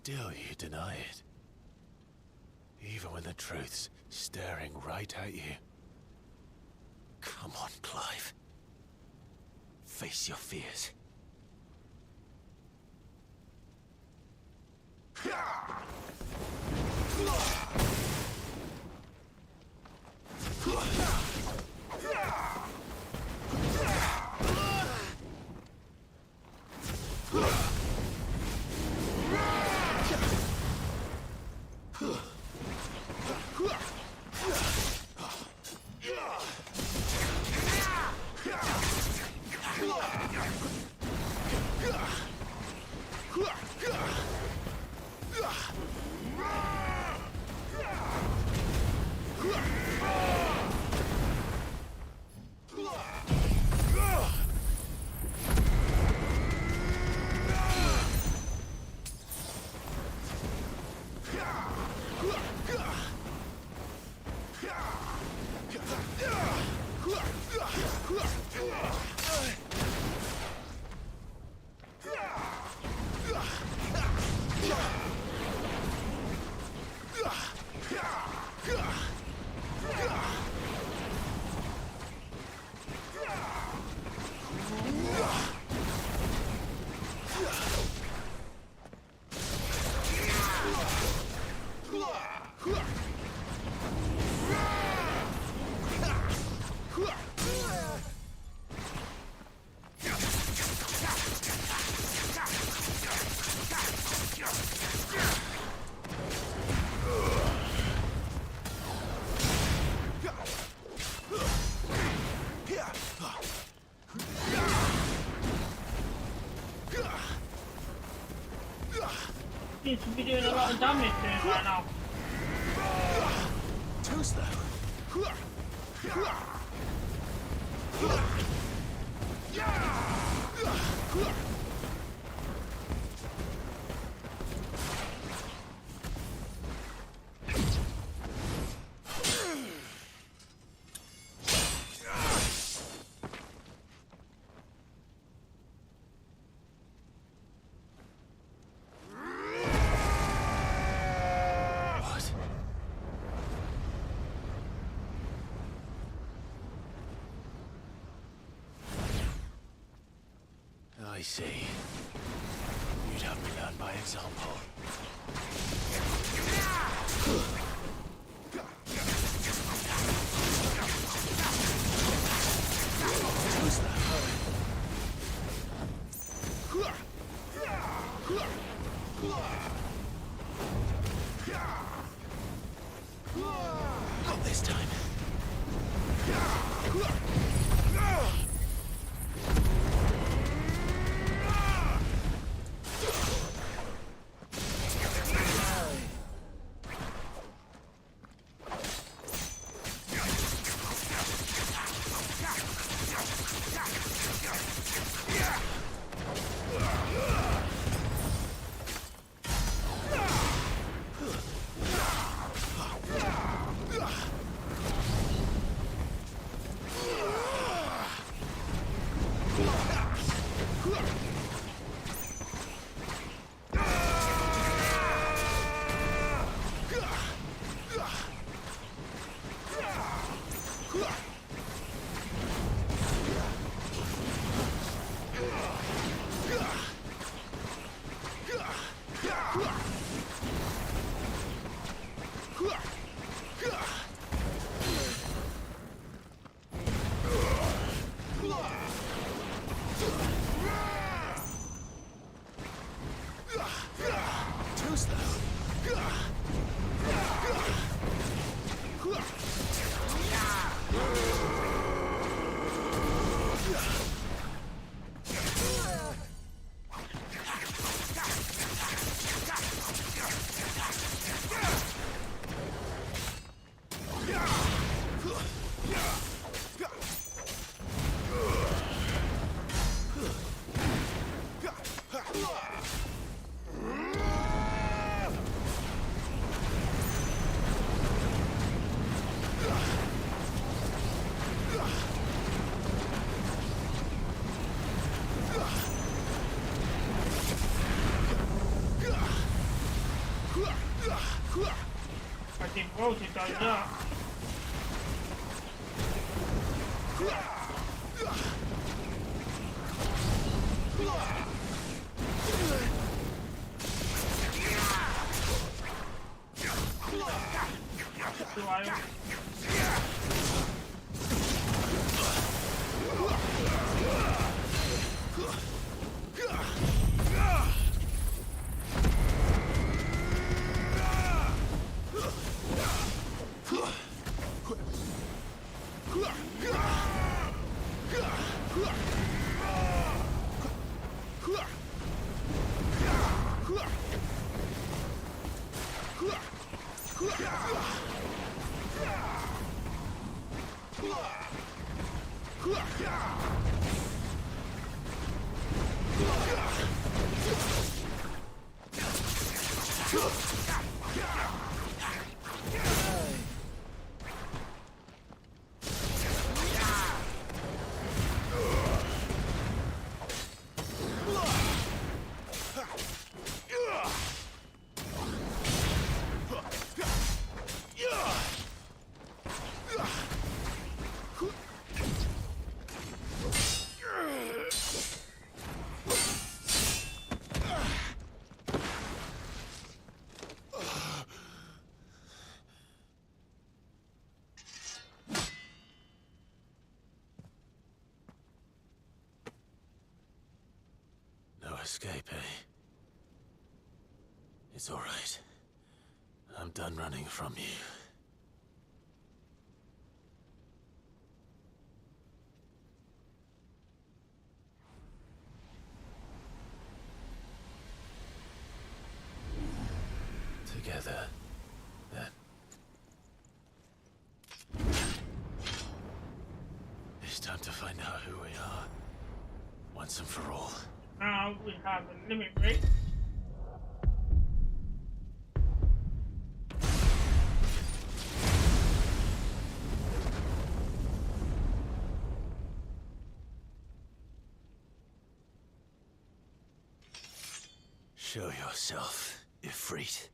Still you deny it. Even when the truth's staring right at you. Come on, Clive. Face your fears. Seems to be doing a lot of damage to him right now. Too slow. I see. You'd have me learn by example. Who's that? Not this time. course it does that. Do I? Escape, eh? It's all right. I'm done running from you. Together, then. It's time to find out who we are, once and for all. Now we have a limit break. Show yourself, Ifrit.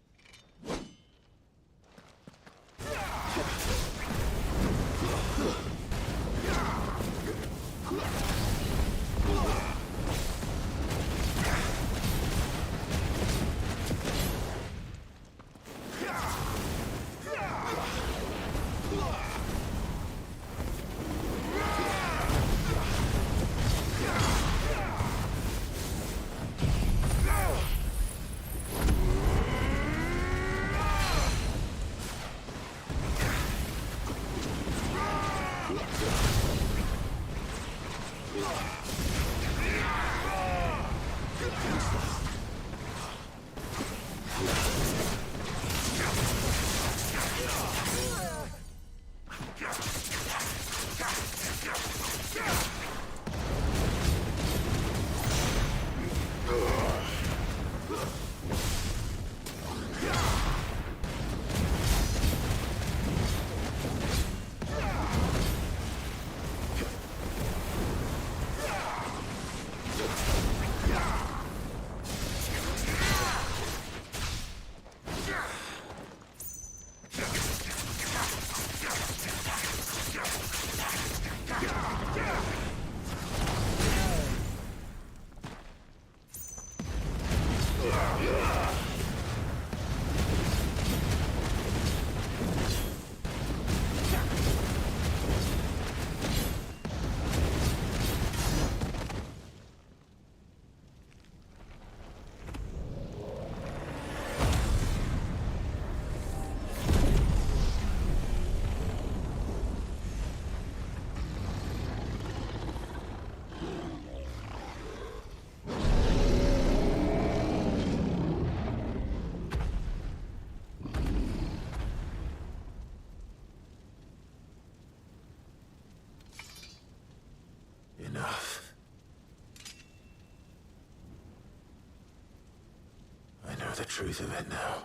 Enough. I know the truth of it now.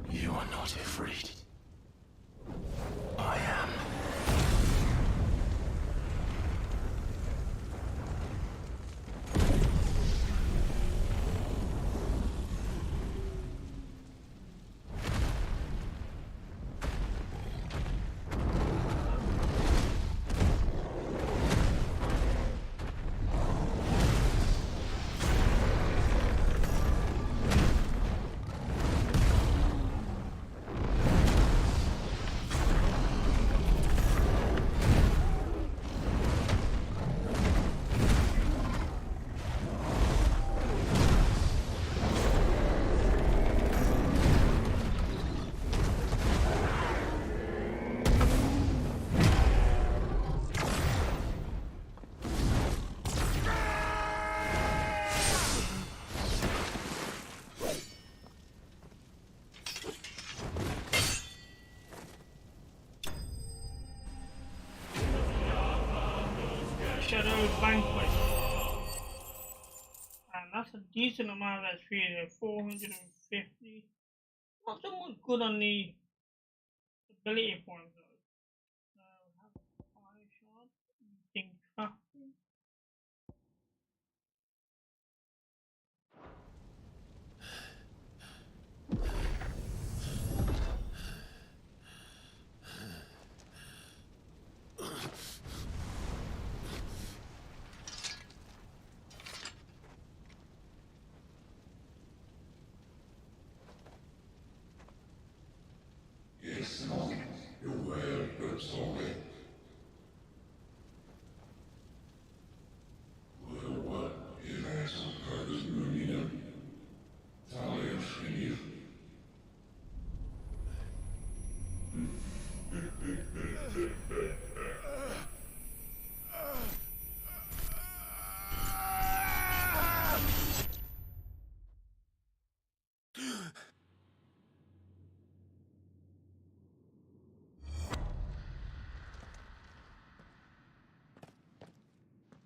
You are not Ifrit. I am. banquet. And that's a decent amount of XP, 450. Not so much good on the ability points though. So we have a fire shot, using crafting.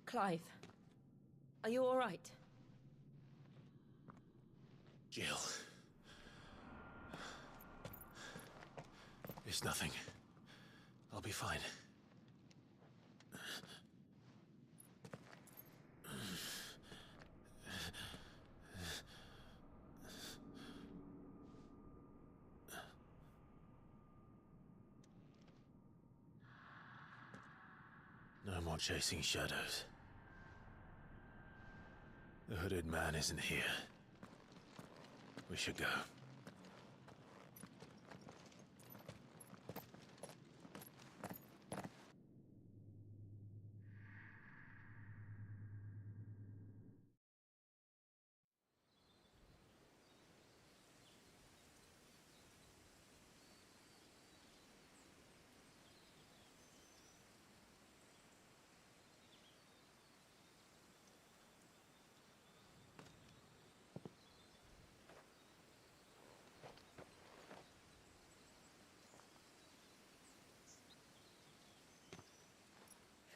Clive, are you all right? Jill. It's nothing. I'll be fine. No more chasing shadows. The hooded man isn't here. We should go.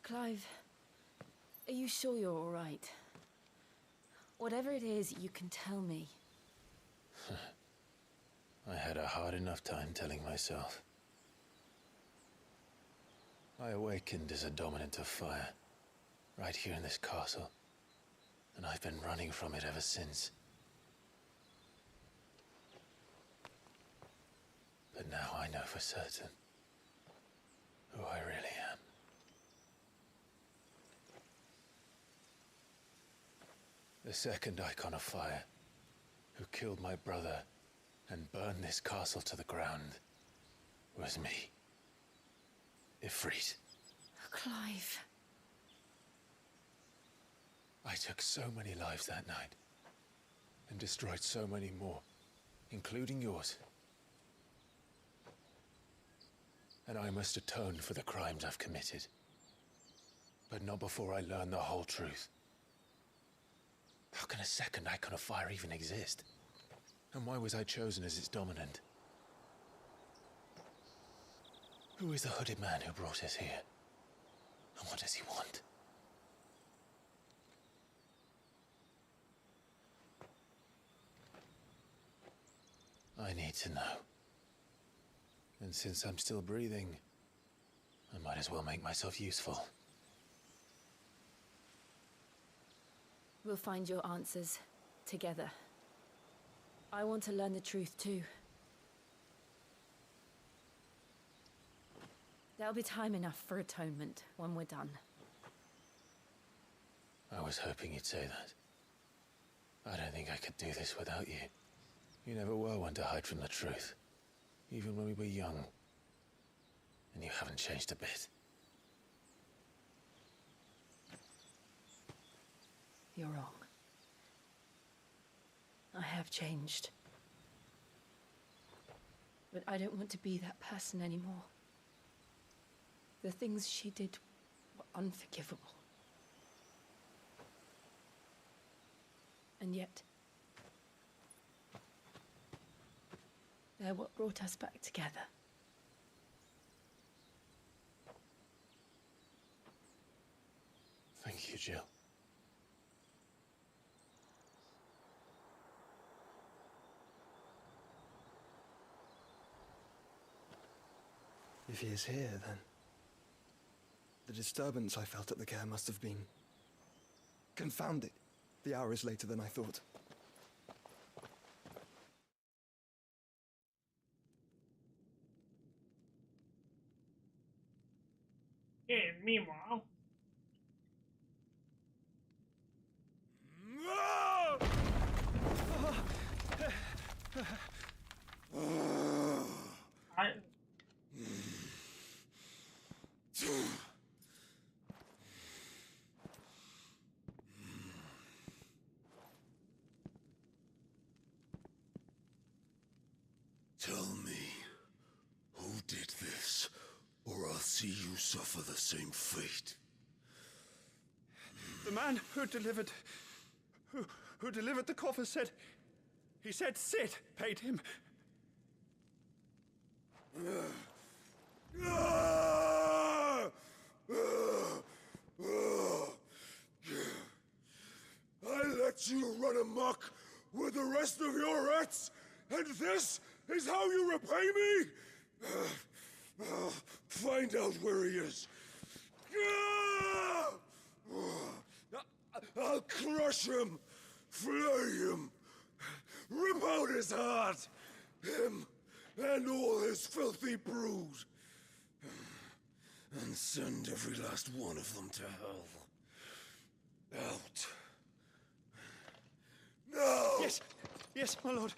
Clive, are you sure you're all right? Whatever it is, you can tell me. I had a hard enough time telling myself. I awakened as a dominant of fire, right here in this castle, and I've been running from it ever since. But now I know for certain who I really am. The second Icon of Fire, who killed my brother and burned this castle to the ground, was me. Ifrit. Clive. I took so many lives that night, and destroyed so many more, including yours. And I must atone for the crimes I've committed. But not before I learn the whole truth. How can a second Icon of Fire even exist? And why was I chosen as its dominant? Who is the hooded man who brought us here? And what does he want? I need to know. And since I'm still breathing, I might as well make myself useful. We'll find your answers together. I want to learn the truth too. There'll be time enough for atonement when we're done. I was hoping you'd say that. I don't think I could do this without you. You never were one to hide from the truth, even when we were young. And you haven't changed a bit. You're wrong. I have changed. But I don't want to be that person anymore. The things she did were unforgivable. And yet, they're what brought us back together. Thank you, Jill. If he is here, then the disturbance I felt at the care must have been confounded. The hour is later than I thought. Yeah, meanwhile. I... Tell me, who did this, or I'll see you suffer the same fate. The man who delivered the coffer said, he said Sid paid him. I let you run amok with the rest of your rats, and this is how you repay me? Find out where he is. I'll crush him, flay him, rip out his heart, him and all his filthy brood, and send every last one of them to hell. Out. No! Yes, yes, my lord.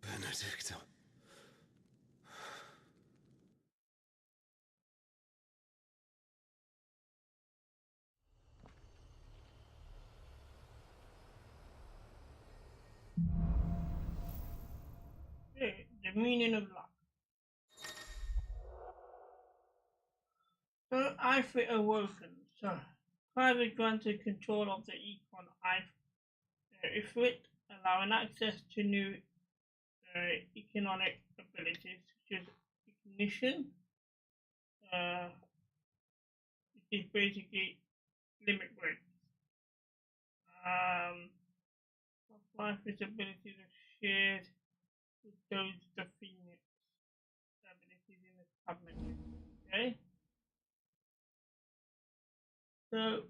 Benedicta. The meaning of life. So Ifrit awoken. So Private granted control of the Eikon Ifrit, allowing access to new economic abilities such as ignition, which is basically limit break. Ifrit's abilities are shared with those the Phoenix abilities in the cabinet. Okay? So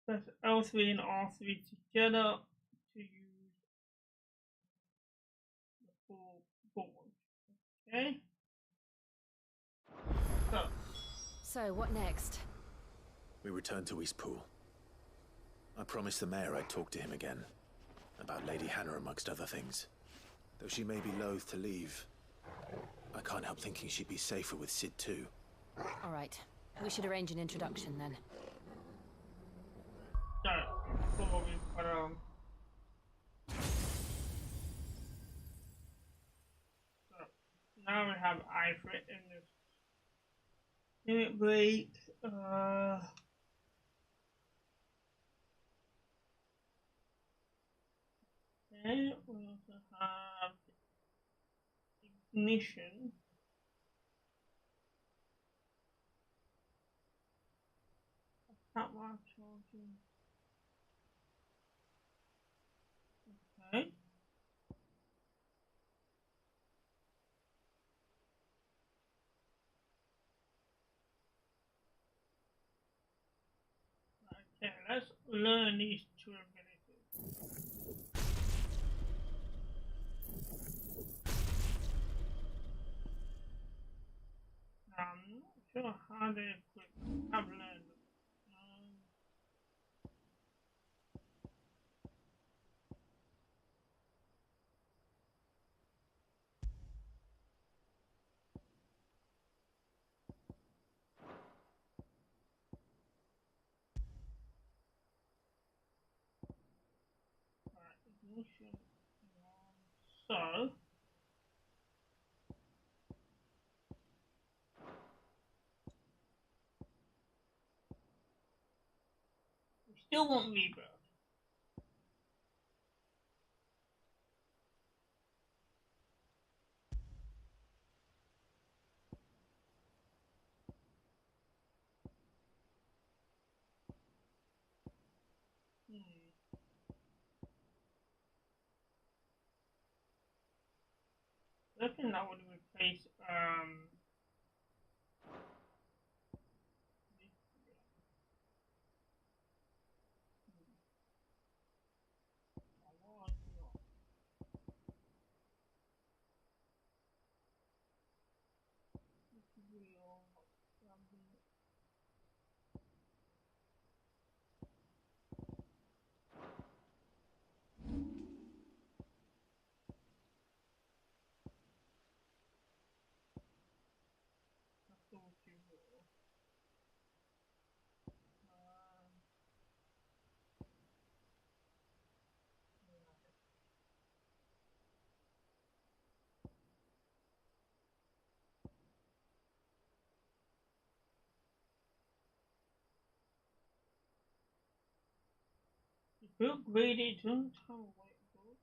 press L3 and R3 together to use the full board. Okay? So, what next? We return to Eastpool. I promised the mayor I'd talk to him again. About Lady Hannah amongst other things. Though she may be loath to leave, I can't help thinking she'd be safer with Sid too. All right. We should arrange an introduction then. So, before we put so now we have Ifrit in this limit break. Okay, we also have ignition. Power charging. Okay. Okay, learn these two abilities. Now, I'm not sure how they equip. I've learned them. Right, ignition. So. We still want rebirth. I reckon that would replace upgraded, don't tell me what it goes.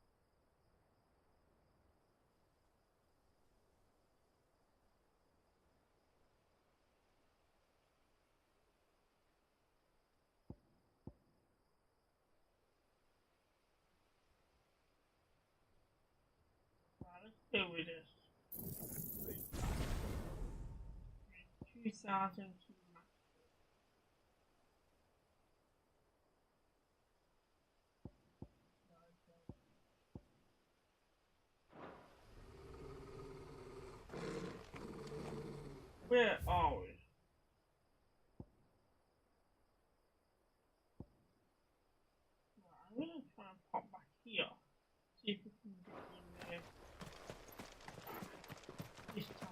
Let's go with this. 2002 max. Where are we? I'm gonna try and pop back here. See if we can get in there this time.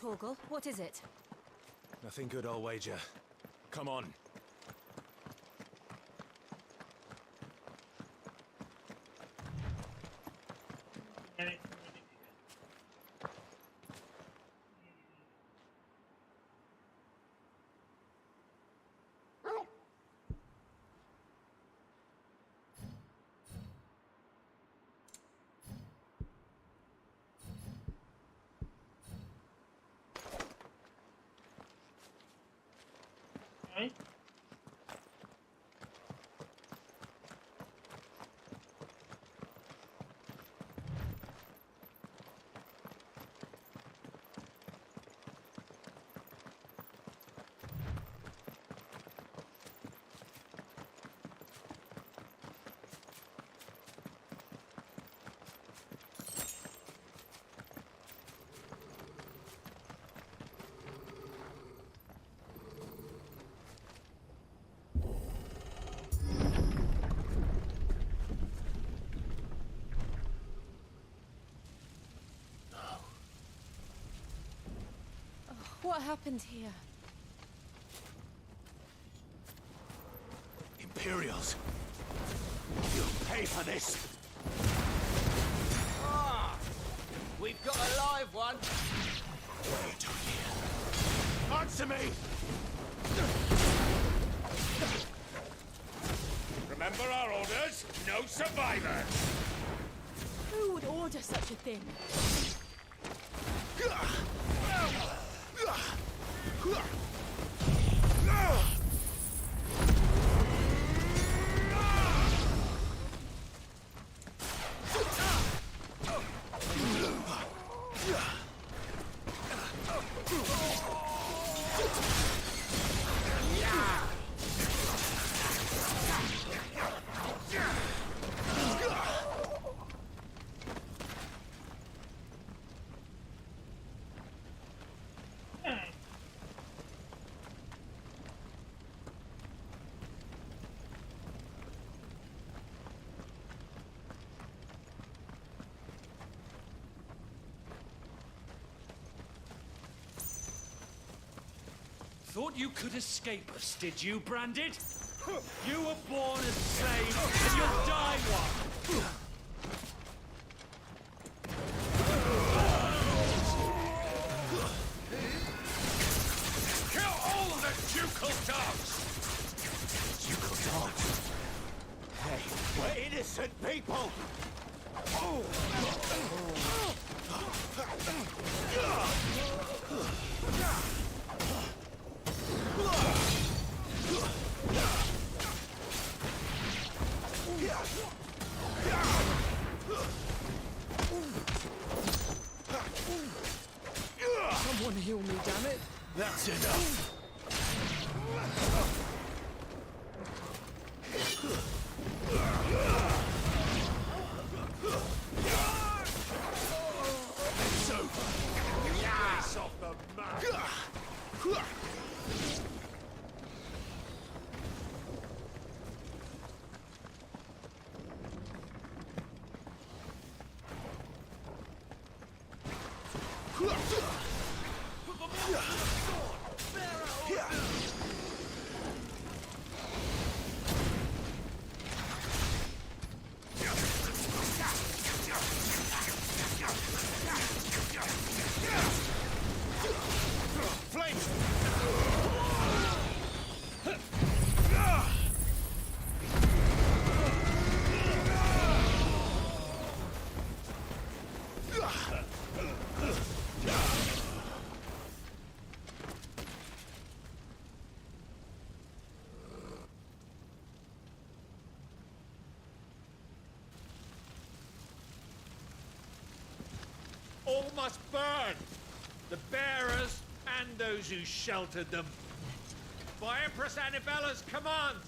Torgal, what is it? Nothing good, I'll wager. Come on. Okay. What happened here? Imperials! You'll pay for this! Ah! We've got a live one! What are you doing here? to me! Remember our orders? No survivors! Who would order such a thing? Thought you could escape us, did you, Branded? You were born a slave, and you'll die one! Kill all the ducal dogs! Ducal dogs? Hey, we're innocent people! Someone heal me, damn it! That's enough! It's over! Face off the map! All must burn! The bearers and those who sheltered them. By Empress Annibella's command!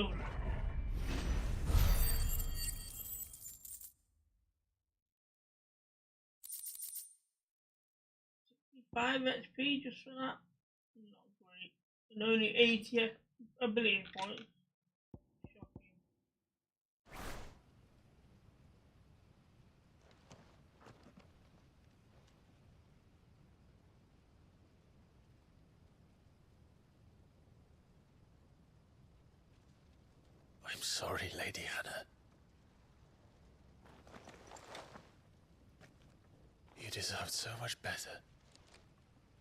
Lovely. 5 XP just for that? Not great. And only 80 ability points. Shocking. I'm sorry, Lady Hannah. You deserved so much better.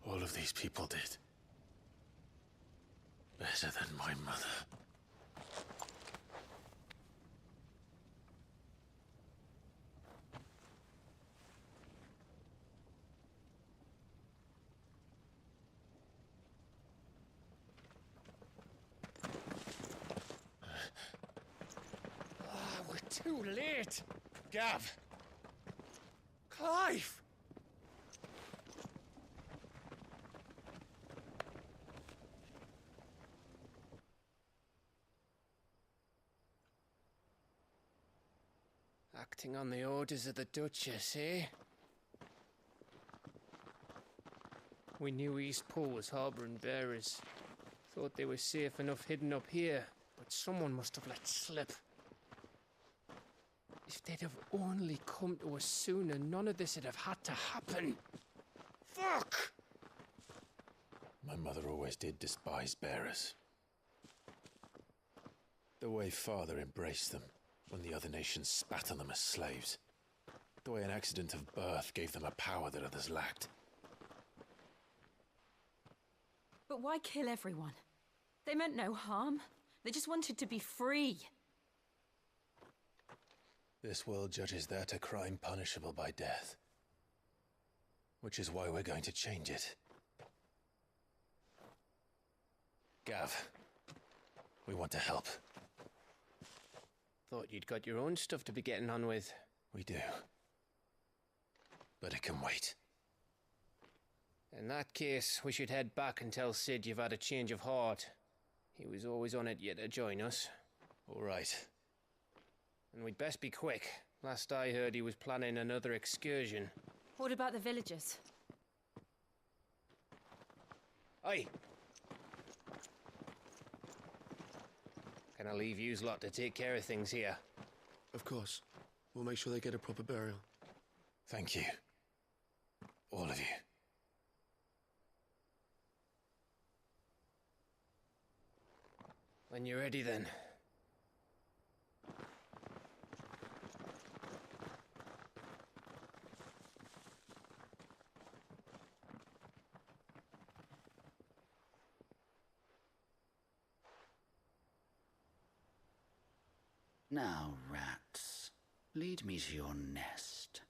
All of these people did. Better than my mother. We're too late. Gav. Clive. Acting on the orders of the Duchess, eh? We knew East Pool was harbouring bearers. Thought they were safe enough hidden up here, but someone must have let slip. If they'd have only come to us sooner, none of this would have had to happen. Fuck! My mother always did despise bearers. The way Father embraced them when the other nations spat on them as slaves. The way an accident of birth gave them a power that others lacked. But why kill everyone? They meant no harm. They just wanted to be free. This world judges that a crime punishable by death. Which is why we're going to change it. Gav, we want to help. Thought you'd got your own stuff to be getting on with. We do. But it can wait. In that case, we should head back and tell Sid you've had a change of heart. He was always on it yet to join us. All right. And we'd best be quick. Last I heard, he was planning another excursion. What about the villagers? Aye. Can I leave yous lot to take care of things here? Of course. We'll make sure they get a proper burial. Thank you. All of you. When you're ready, then. Now, rats, lead me to your nest.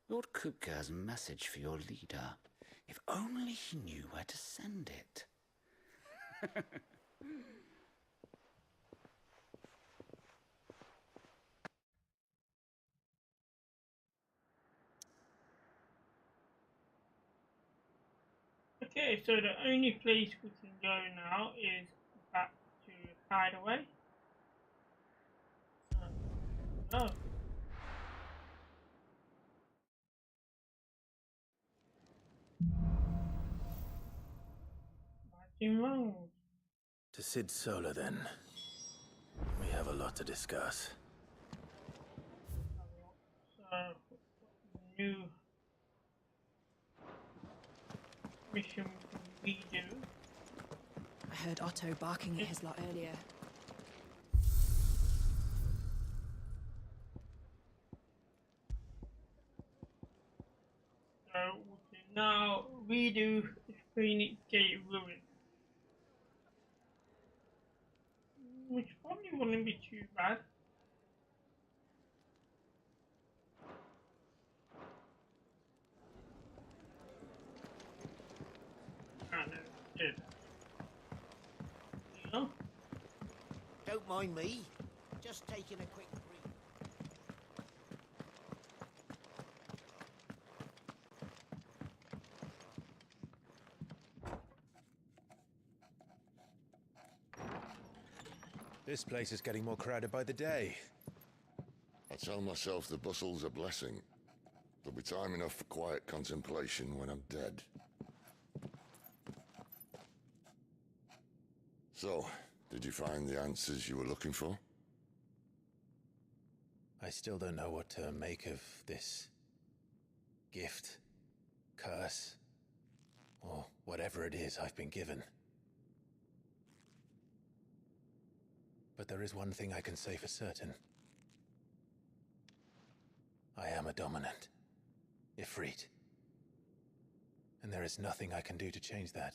Lord Kupka has a message for your leader. If only he knew where to send it. Okay, so the only place we can go now is back to Hideaway. Oh. Nothing wrong. To Sid Solar, then. We have a lot to discuss. So, new mission we can redo. I heard Otto barking at his lot earlier. So we can now redo the Phoenix Gate ruin. Which probably wouldn't be too bad. I know, did. You know? Don't mind me. Just taking a quick breathe. This place is getting more crowded by the day. I tell myself the bustle's a blessing. There'll be time enough for quiet contemplation when I'm dead. So, did you find the answers you were looking for? I still don't know what to make of this gift, curse, or whatever it is I've been given. But there is one thing I can say for certain. I am a dominant, Ifrit. And there is nothing I can do to change that.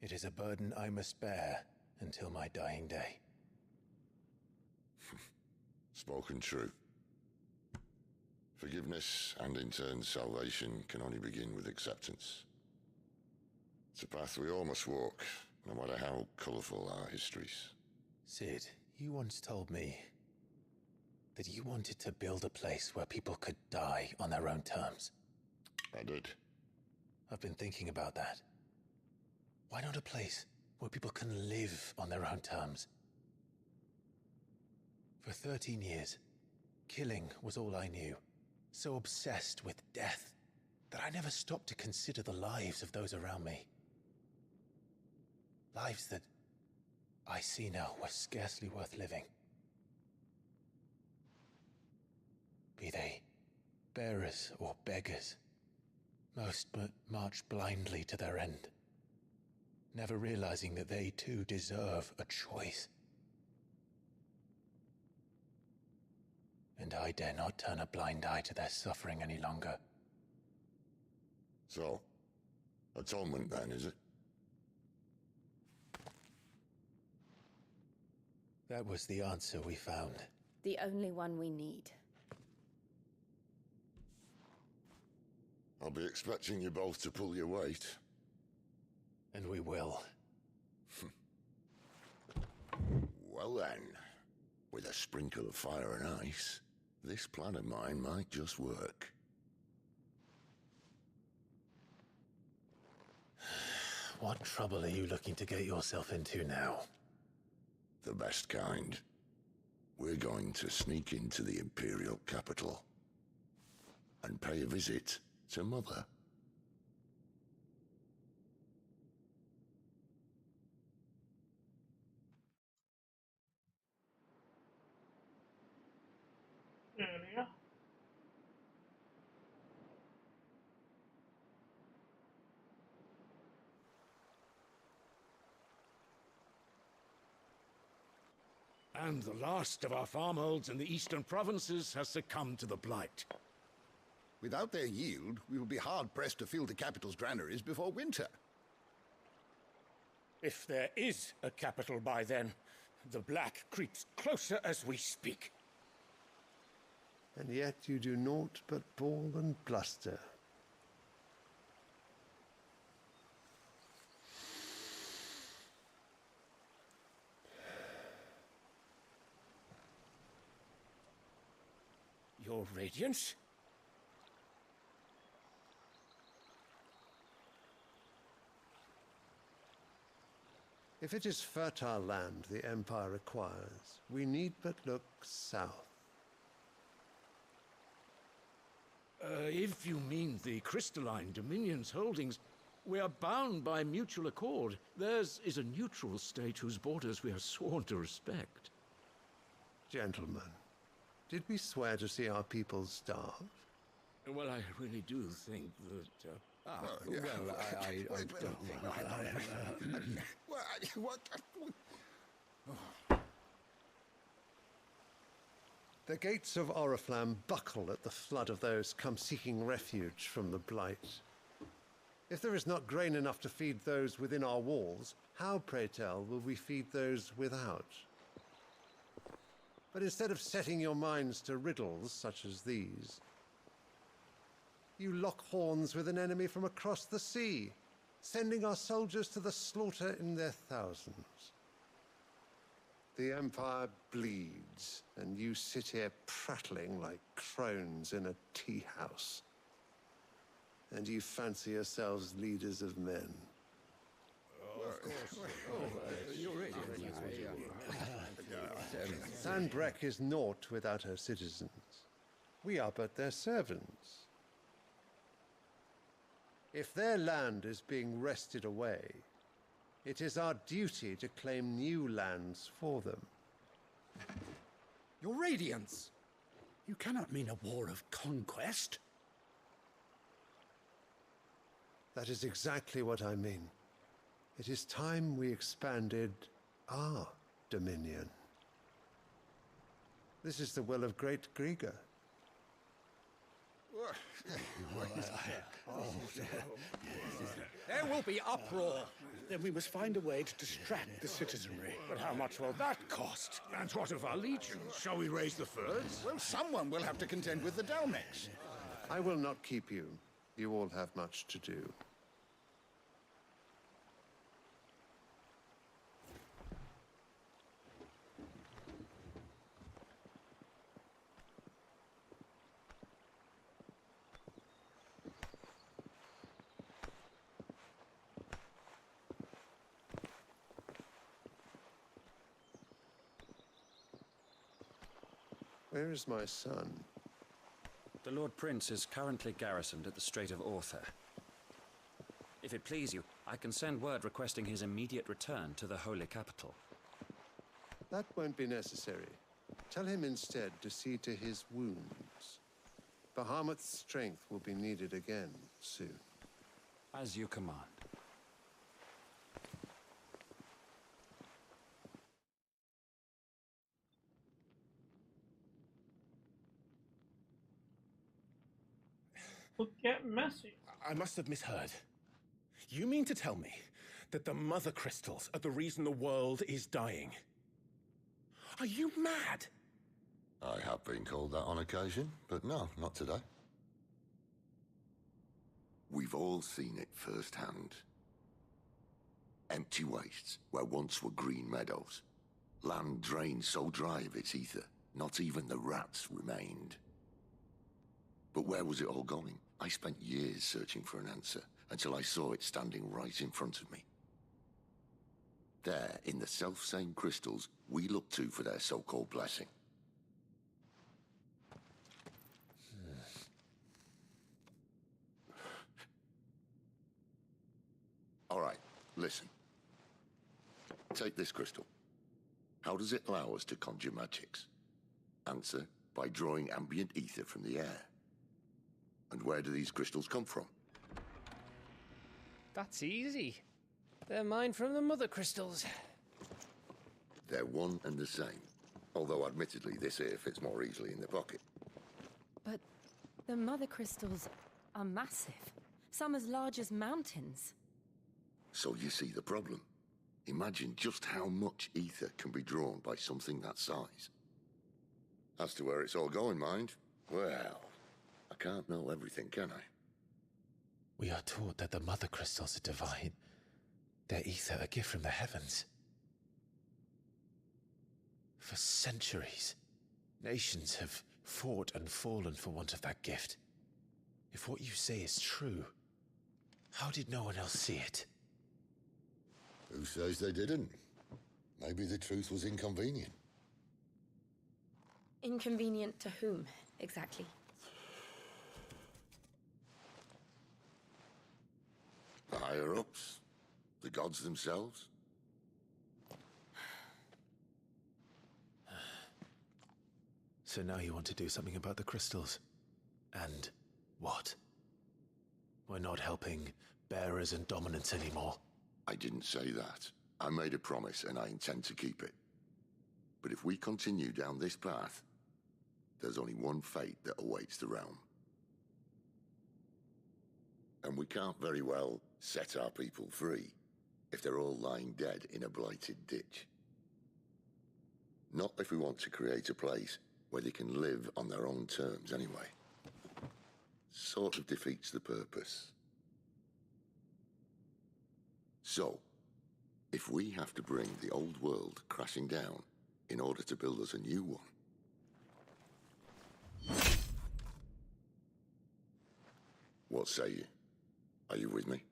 It is a burden I must bear until my dying day. Spoken true. Forgiveness and in turn salvation can only begin with acceptance. It's a path we all must walk, no matter how colourful our histories. Sid, you once told me that you wanted to build a place where people could die on their own terms. I did. I've been thinking about that. Why not a place where people can live on their own terms? For 13 years, killing was all I knew. So obsessed with death that I never stopped to consider the lives of those around me. Lives that I see now were scarcely worth living. Be they bearers or beggars, most march blindly to their end, never realizing that they too deserve a choice. And I dare not turn a blind eye to their suffering any longer. So, atonement then, is it? That was the answer we found. The only one we need. I'll be expecting you both to pull your weight. And we will. Well then, with a sprinkle of fire and ice, this plan of mine might just work. What trouble are you looking to get yourself into now? The best kind. We're going to sneak into the Imperial capital and pay a visit to Mother. Earlier. And the last of our farmholds in the eastern provinces has succumbed to the blight. Without their yield, we will be hard-pressed to fill the capital's granaries before winter. If there is a capital by then, the black creeps closer as we speak. And yet you do naught but bawl and bluster. Your Radiance? If it is fertile land the Empire requires, we need but look south. If you mean the crystalline Dominion's holdings, we are bound by mutual accord. Theirs is a neutral state whose borders we are sworn to respect. Gentlemen, did we swear to see our people starve? Well, I really do think that... yeah. Well, I don't think... What? The gates of Oriflamme buckle at the flood of those come seeking refuge from the blight. If there is not grain enough to feed those within our walls, how, pray tell, will we feed those without? But instead of setting your minds to riddles such as these, you lock horns with an enemy from across the sea, sending our soldiers to the slaughter in their thousands. The Empire bleeds, and you sit here prattling like crones in a tea house. And you fancy yourselves leaders of men. Sandbreck is naught without her citizens. We are but their servants. If their land is being wrested away, it is our duty to claim new lands for them. Your Radiance! You cannot mean a war of conquest. That is exactly what I mean. It is time we expanded our dominion. This is the will of great Grieger. There will be uproar. Then we must find a way to distract the citizenry. But how much will that cost? And what of our legions? Shall we raise the furs? Well, someone will have to contend with the Dalmex. I will not keep you. You all have much to do. Where is my son? The Lord Prince is currently garrisoned at the Strait of Author. If it please you, I can send word requesting his immediate return to the Holy Capital. That won't be necessary. Tell him instead to see to his wounds. Bahamut's strength will be needed again soon. As you command. Get messy. I must have misheard. You mean to tell me that the mother crystals are the reason the world is dying? Are you mad? I have been called that on occasion, but no, not today. We've all seen it firsthand. Empty wastes where once were green meadows. Land drained so dry of its ether, not even the rats remained. But where was it all going? I spent years searching for an answer, until I saw it standing right in front of me. There, in the self-same crystals we look to for their so-called blessing. All right, listen. Take this crystal. How does it allow us to conjure magics? Answer, by drawing ambient ether from the air. And where do these crystals come from? That's easy. They're mine from the mother crystals. They're one and the same. Although admittedly this here fits more easily in the pocket. But the mother crystals are massive. Some as large as mountains. So you see the problem. Imagine just how much ether can be drawn by something that size. As to where it's all going, mind, well, I can't know everything, can I? We are taught that the mother crystals are divine. Their ether a gift from the heavens. For centuries, nations have fought and fallen for want of that gift. If what you say is true, how did no one else see it? Who says they didn't? Maybe the truth was inconvenient. Inconvenient to whom, exactly? The higher-ups? The gods themselves? So now you want to do something about the crystals? And what? We're not helping bearers and dominants anymore. I didn't say that. I made a promise and I intend to keep it. But if we continue down this path, there's only one fate that awaits the realm. And we can't very well set our people free if they're all lying dead in a blighted ditch. Not if we want to create a place where they can live on their own terms anyway. Sort of defeats the purpose. So, if we have to bring the old world crashing down in order to build us a new one, what say you? Are you with me?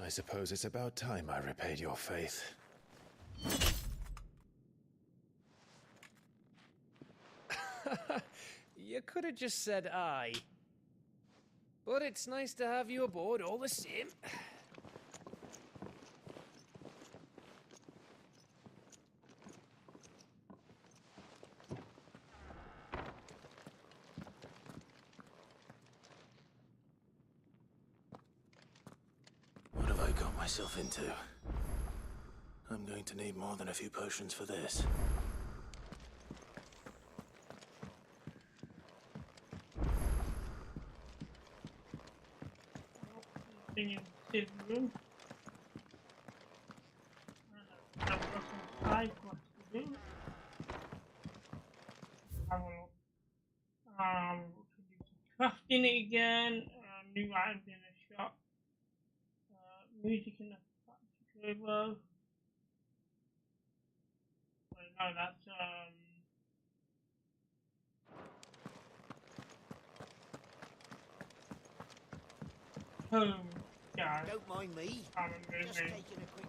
I suppose it's about time I repaid your faith. You could have just said aye. But it's nice to have you aboard all the same. What have I got myself into? I'm going to need more than a few potions for this. In his room. I've got some side quests to do. Have a look. Crafting it again. New items in the shop. Music in the factory table. Wait, no, that's home. Yeah. Don't mind me. Just taking a quick.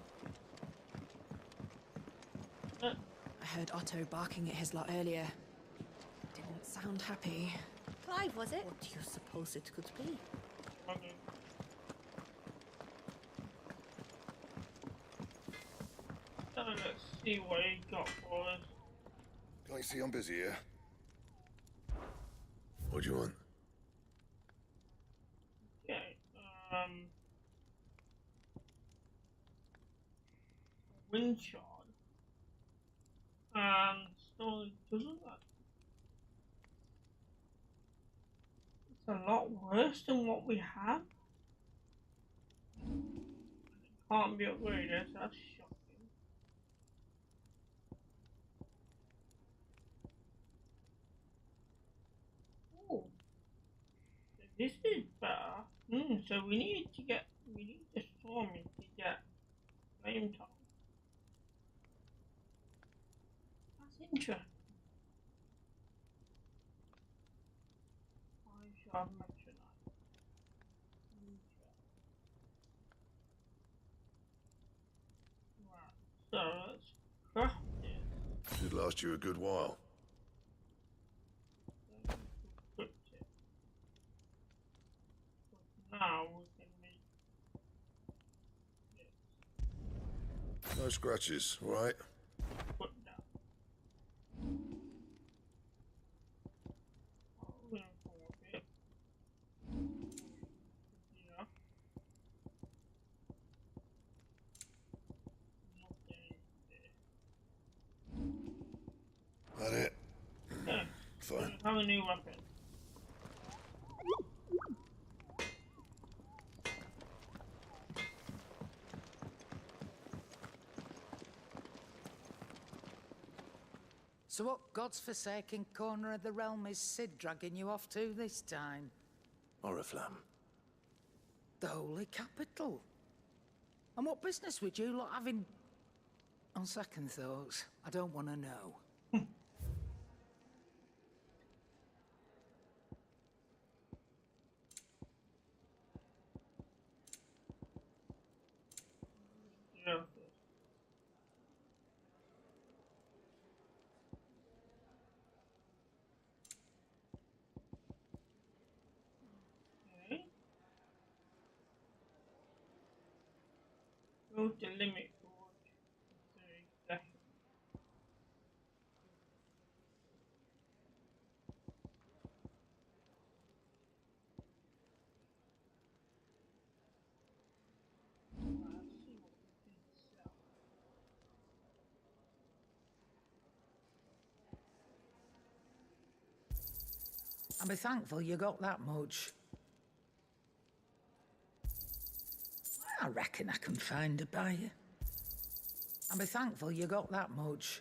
I heard Otto barking at his lot earlier. Didn't sound happy. Clive, was it? What do you suppose it could be? Okay. So let's see what he got for us. Can't you see I'm busy here? What do you want? Okay, wind shard. Storage doesn't that? It's a lot worse than what we have. It can't be upgraded, so that's shocking. Oh, so this is better. So we need the storming to get flame tongue. That's interesting. I shall mention that. Right, so let's craft it. Should last you a good while. Equip it. But now we can make this. No scratches, right? Put down. We're gonna go with it. Yeah. That it? Okay. Fine. Have a new weapon. So what God's forsaken corner of the realm is Sid dragging you off to this time? Oriflamme. The Holy Capital. And what business would you lot having... On second thoughts, I don't want to know. Yeah. Okay. Go to limit forward. So exactly. I'll be thankful you got that much. I reckon I can find a buyer. I'll be thankful you got that much.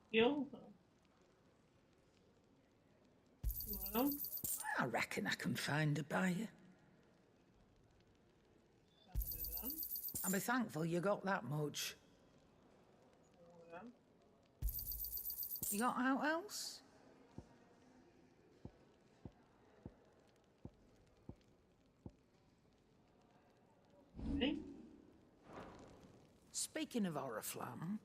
Heal. I reckon I can find a buyer. I'll be thankful you got that much. You got out else? Speaking of Oriflamme,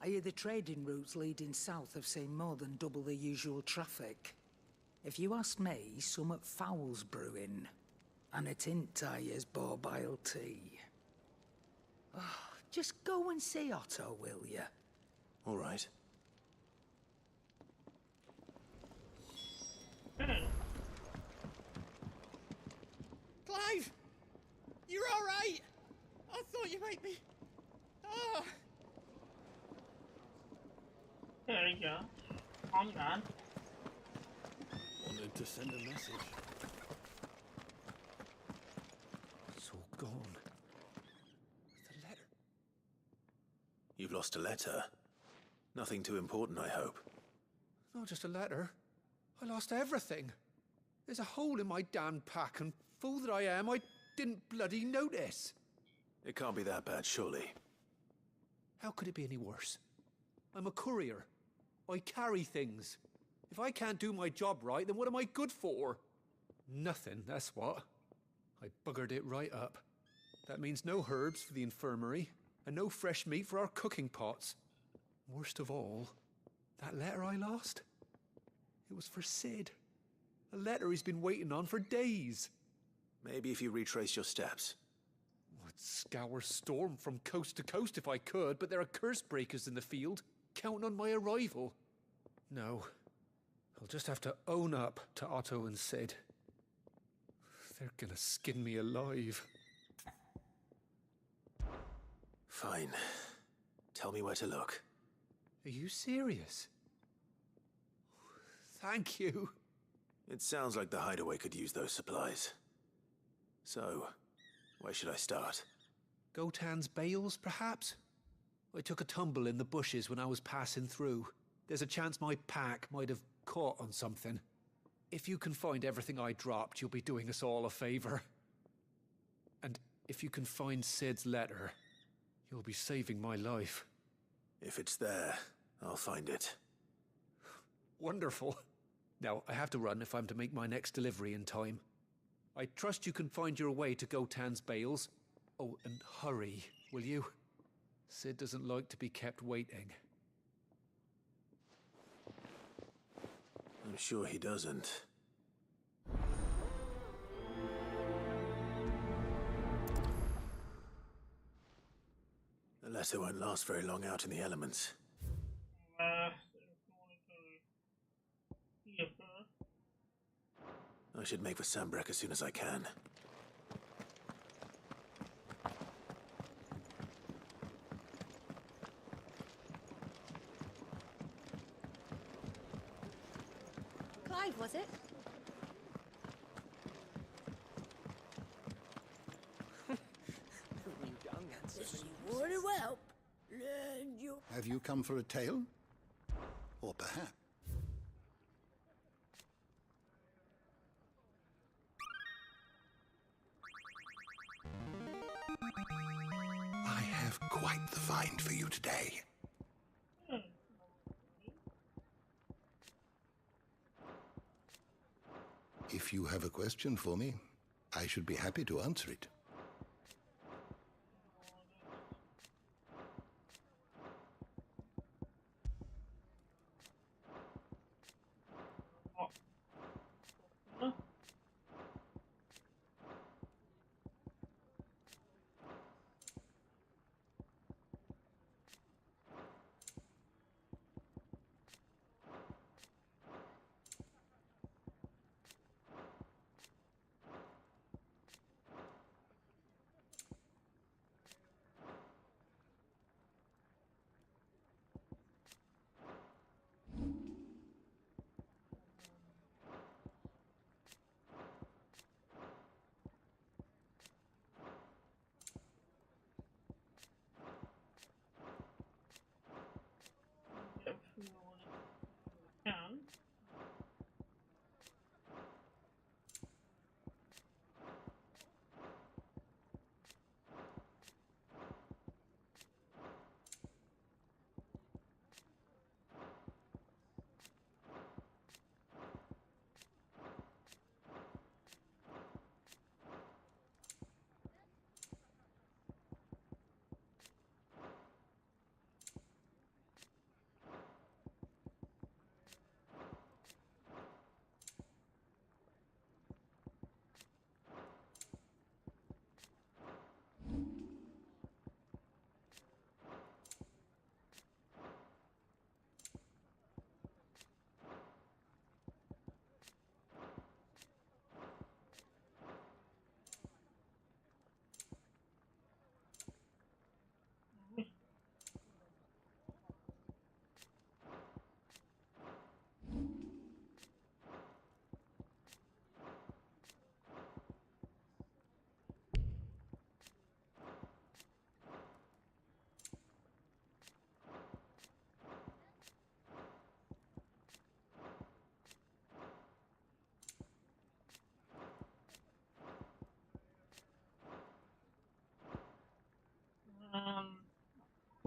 I hear the trading routes leading south have seen more than double the usual traffic. If you ask me, summat foul's brewing. And a tint tires borbile tea. Oh, just go and see Otto, will you? All right. Clive! You're all right! I thought you might be... Ah! There you go. Calm down. Wanted to send a message. It's all gone. The letter. You've lost a letter. Nothing too important, I hope. Not just a letter. I lost everything. There's a hole in my damn pack, and fool that I am, I didn't bloody notice. It can't be that bad, surely. How could it be any worse? I'm a courier. I carry things. If I can't do my job right, then what am I good for? Nothing, that's what. I buggered it right up. That means no herbs for the infirmary, and no fresh meat for our cooking pots. Worst of all, that letter I lost? It was for Sid. A letter he's been waiting on for days. Maybe if you retrace your steps. I'd scour Storm from coast to coast if I could, but there are curse breakers in the field, counting on my arrival. No, I'll just have to own up to Otto and Sid. They're gonna skin me alive. Fine. Tell me where to look. Are you serious? Thank you. It sounds like the hideaway could use those supplies. So, where should I start? Gotan's bales, perhaps? I took a tumble in the bushes when I was passing through. There's a chance my pack might have caught on something. If you can find everything I dropped, you'll be doing us all a favor. And if you can find Sid's letter, you'll be saving my life. If it's there, I'll find it. Wonderful. Now, I have to run if I'm to make my next delivery in time. I trust you can find your way to Gotan's bales. Oh, and hurry, will you? Sid doesn't like to be kept waiting. I'm sure he doesn't. The letter won't last very long out in the elements. I should make for Sambrek as soon as I can. Clive, was it? Have you come for a tale? Or perhaps... I have quite the find for you today. If you have a question for me, I should be happy to answer it.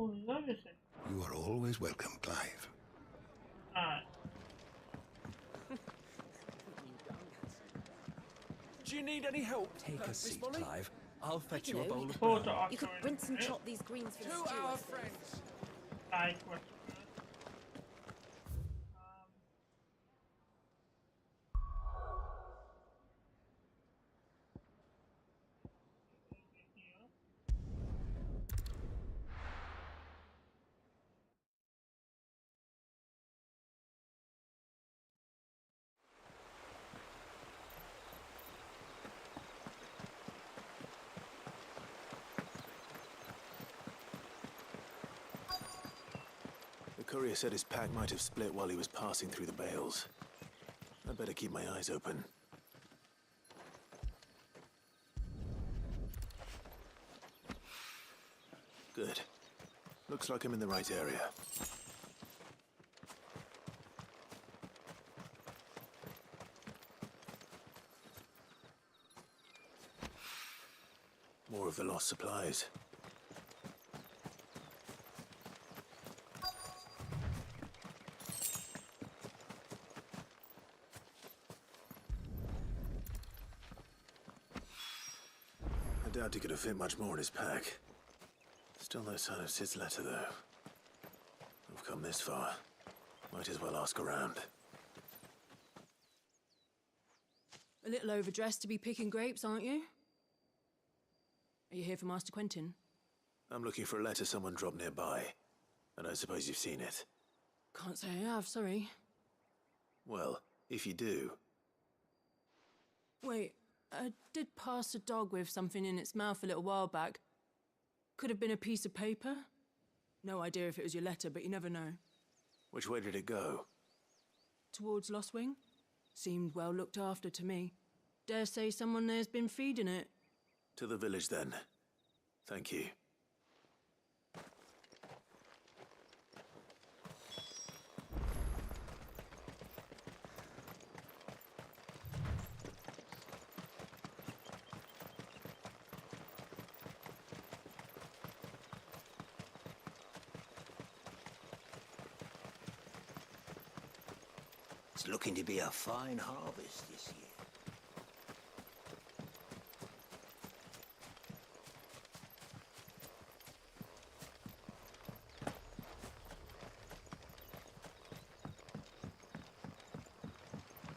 Oh, everything. You are always welcome, Clive. Do you need any help? Take a seat, Clive. I'll fetch you a know, bowl of Hold broth. on. You could rinse and chop these greens for the To stew. our friends. Side quest. The courier said his pack might have split while he was passing through the bales. I'd better keep my eyes open. Good. Looks like I'm in the right area. More of the lost supplies. I doubt he could have fit much more in his pack. Still no sign of Sid's letter, though. I've come this far. Might as well ask around. A little overdressed to be picking grapes, aren't you? Are you here for Master Quentin? I'm looking for a letter someone dropped nearby. And I suppose you've seen it. Can't say I have, sorry. Well, if you do... Wait, I did pass a dog with something in its mouth a little while back. Could have been a piece of paper. No idea if it was your letter, but you never know. Which way did it go? Towards Lost Wing? Seemed well looked after to me. Dare say someone there's been feeding it. To the village, then. Thank you. It's looking to be a fine harvest this year.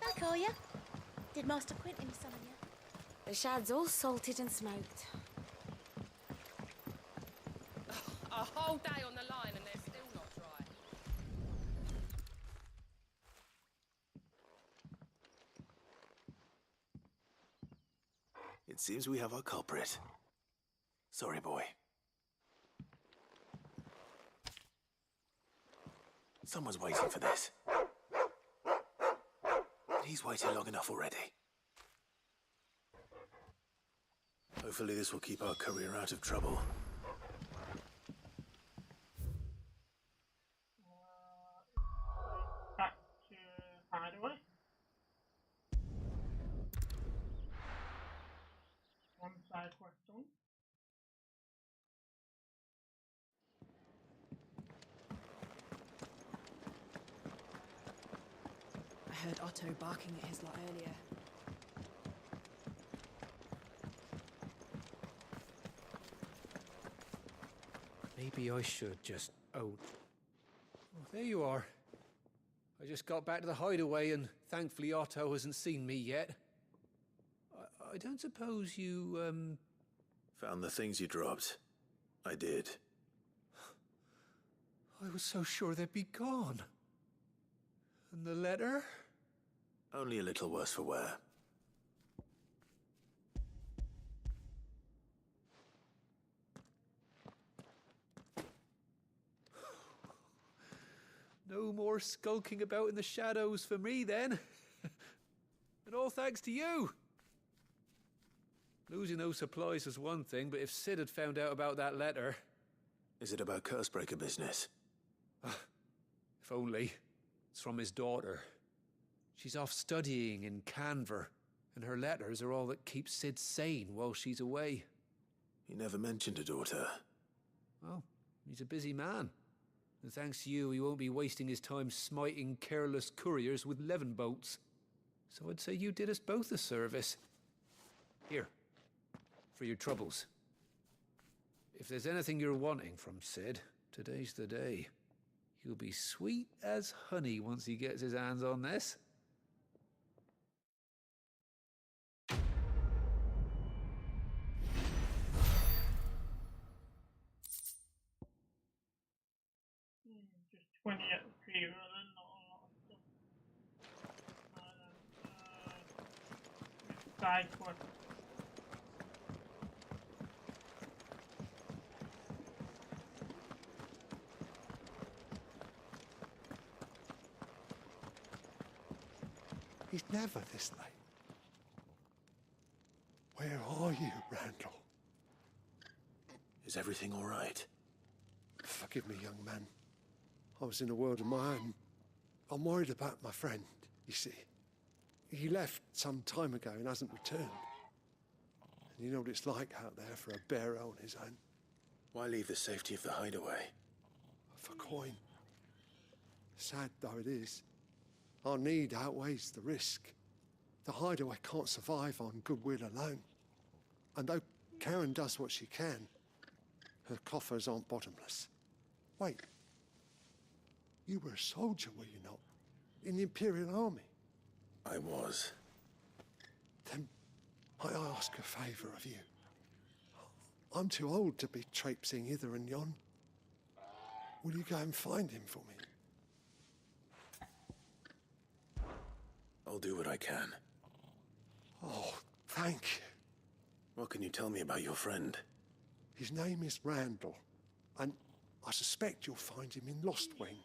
Back, are ya? Did Master Quentin summon ya? The shad's all salted and smoked. A whole day on the line and they're still not dry. It seems we have our culprit. Sorry, boy. Someone's waiting for this. But he's waited long enough already. Hopefully this will keep our courier out of trouble. Back to Hideaway. One side quest done. I heard Otto barking at his lot earlier. Maybe I should just... Oh, there you are. I just got back to the hideaway and thankfully Otto hasn't seen me yet. I don't suppose you, Found the things you dropped. I did. I was so sure they'd be gone. And the letter? Only a little worse for wear. No more skulking about in the shadows for me, then. And all thanks to you. Losing those supplies was one thing, but if Sid had found out about that letter... Is it about Cursebreaker business? If only. It's from his daughter. She's off studying in Canver, and her letters are all that keeps Sid sane while she's away. He never mentioned a daughter. Well, He's a busy man. And thanks to you, he won't be wasting his time smiting careless couriers with levin bolts. So I'd say you did us both a service. Here, for your troubles. If there's anything you're wanting from Sid, today's the day. He'll be sweet as honey once he gets his hands on this. Just 20 at the fever, then not a lot of stuff. Side quest. He's never this late. Where are you, Randall? Is everything all right? Forgive me, young man. I was in a world of my own. I'm worried about my friend, you see. He left some time ago and hasn't returned. And you know what it's like out there for a bearer on his own. Why leave the safety of the hideaway? For coin. Sad though it is, our need outweighs the risk. The hideaway can't survive on goodwill alone. And though Karen does what she can, her coffers aren't bottomless. Wait. You were a soldier, were you not? In the Imperial Army? I was. Then I ask a favour of you. I'm too old to be traipsing hither and yon. Will you go and find him for me? I'll do what I can. Oh, thank you. What can you tell me about your friend? His name is Randall, and I suspect you'll find him in Lost Wing.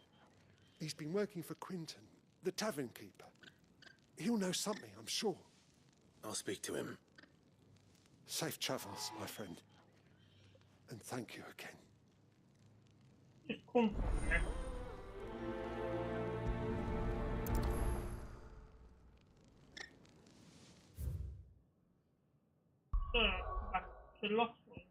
He's been working for Quinton, the tavern keeper. He'll know something, I'm sure. I'll speak to him. Safe travels, my friend. And thank you again. Just come from there. Back to Lost Wing.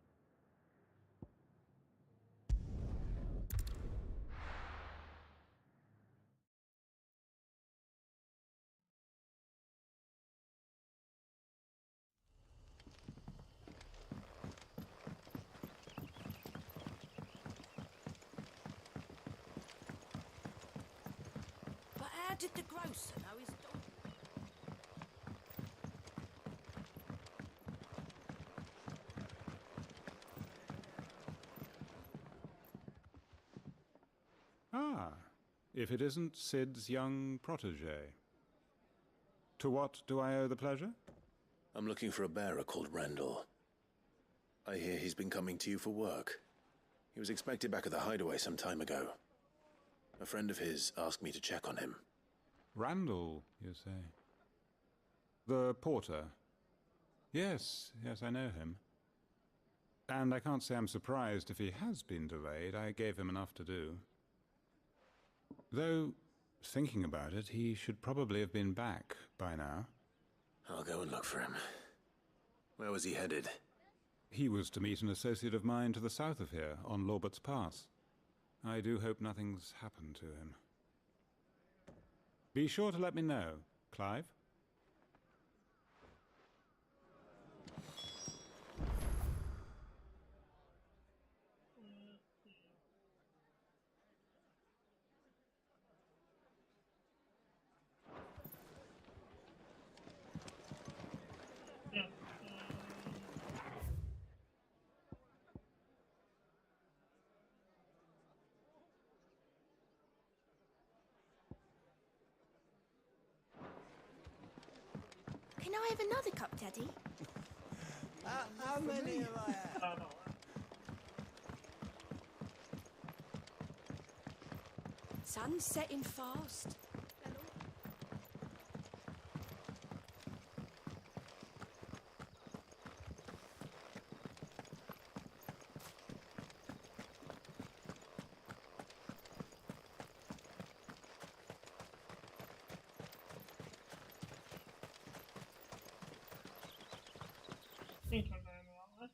But how did the grocer know his dog? Ah, if it isn't Sid's young protege. To what do I owe the pleasure? I'm looking for a bearer called Randall. I hear he's been coming to you for work. He was expected back at the hideaway some time ago. A friend of his asked me to check on him. Randall, you say? The porter? Yes, I know him. And I can't say I'm surprised if he has been delayed. I gave him enough to do. Though, thinking about it, he should probably have been back by now. I'll go and look for him. Where was he headed? He was to meet an associate of mine to the south of here, on Lorbert's Pass. I do hope nothing's happened to him. Be sure to let me know, Clive. Can I have another cup, Daddy? How many have I had? Sun's setting fast. I think I'm going the wrong way.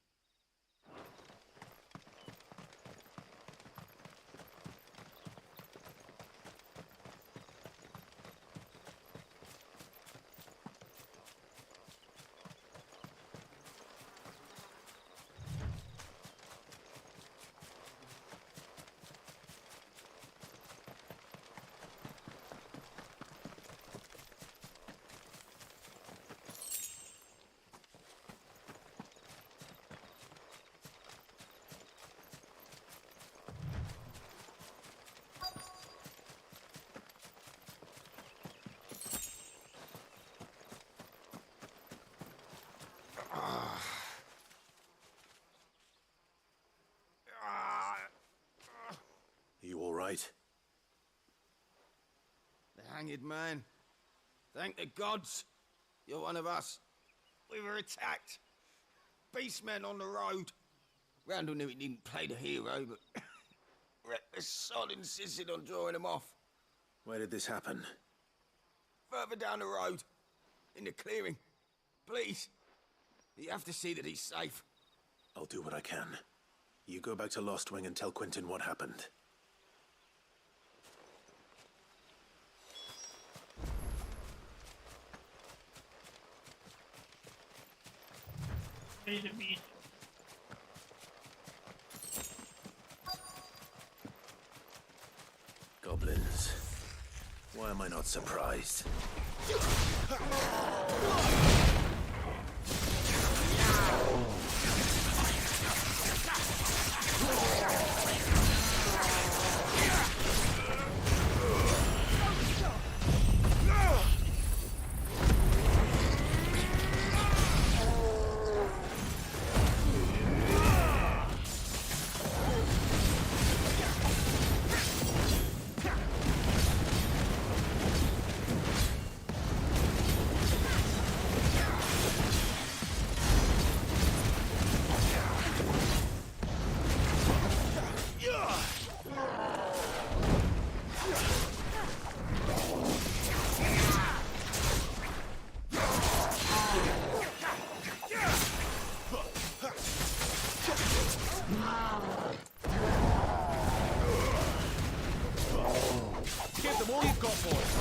right? The hanged man. Thank the gods. You're one of us. We were attacked. Beastmen on the road. Randall knew he didn't play the hero, but reckless sod insisted on drawing him off. Where did this happen? Further down the road. In the clearing. Please. You have to see that he's safe. I'll do what I can. You go back to Lost Wing and tell Quentin what happened. There's a beast. Goblins. Why am I not surprised? Give them all you've got, boys.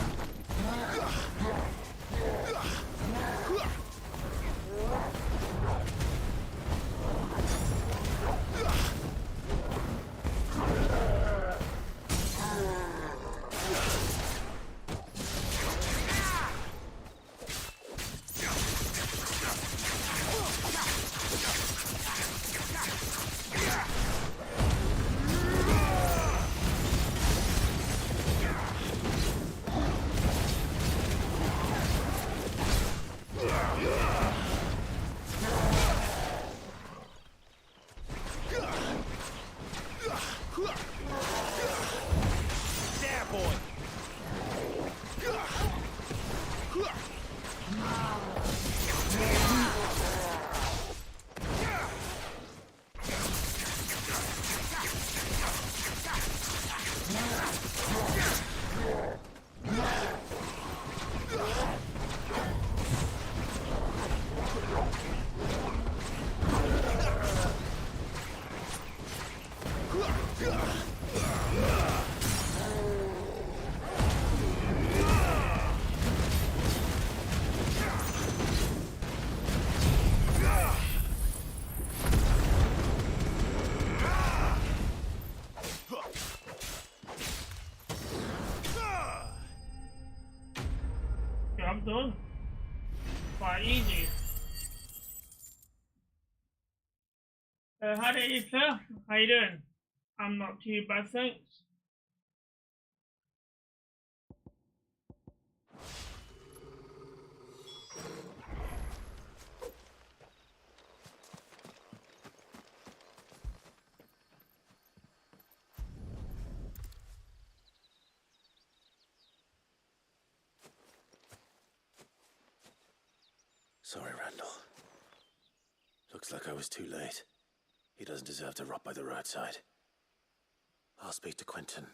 Job done. Quite easy. How did you sir? How you doing? I'm not too bad, thanks. Sorry, Randall. Looks like I was too late. He doesn't deserve to rot by the roadside. I'll speak to Quentin.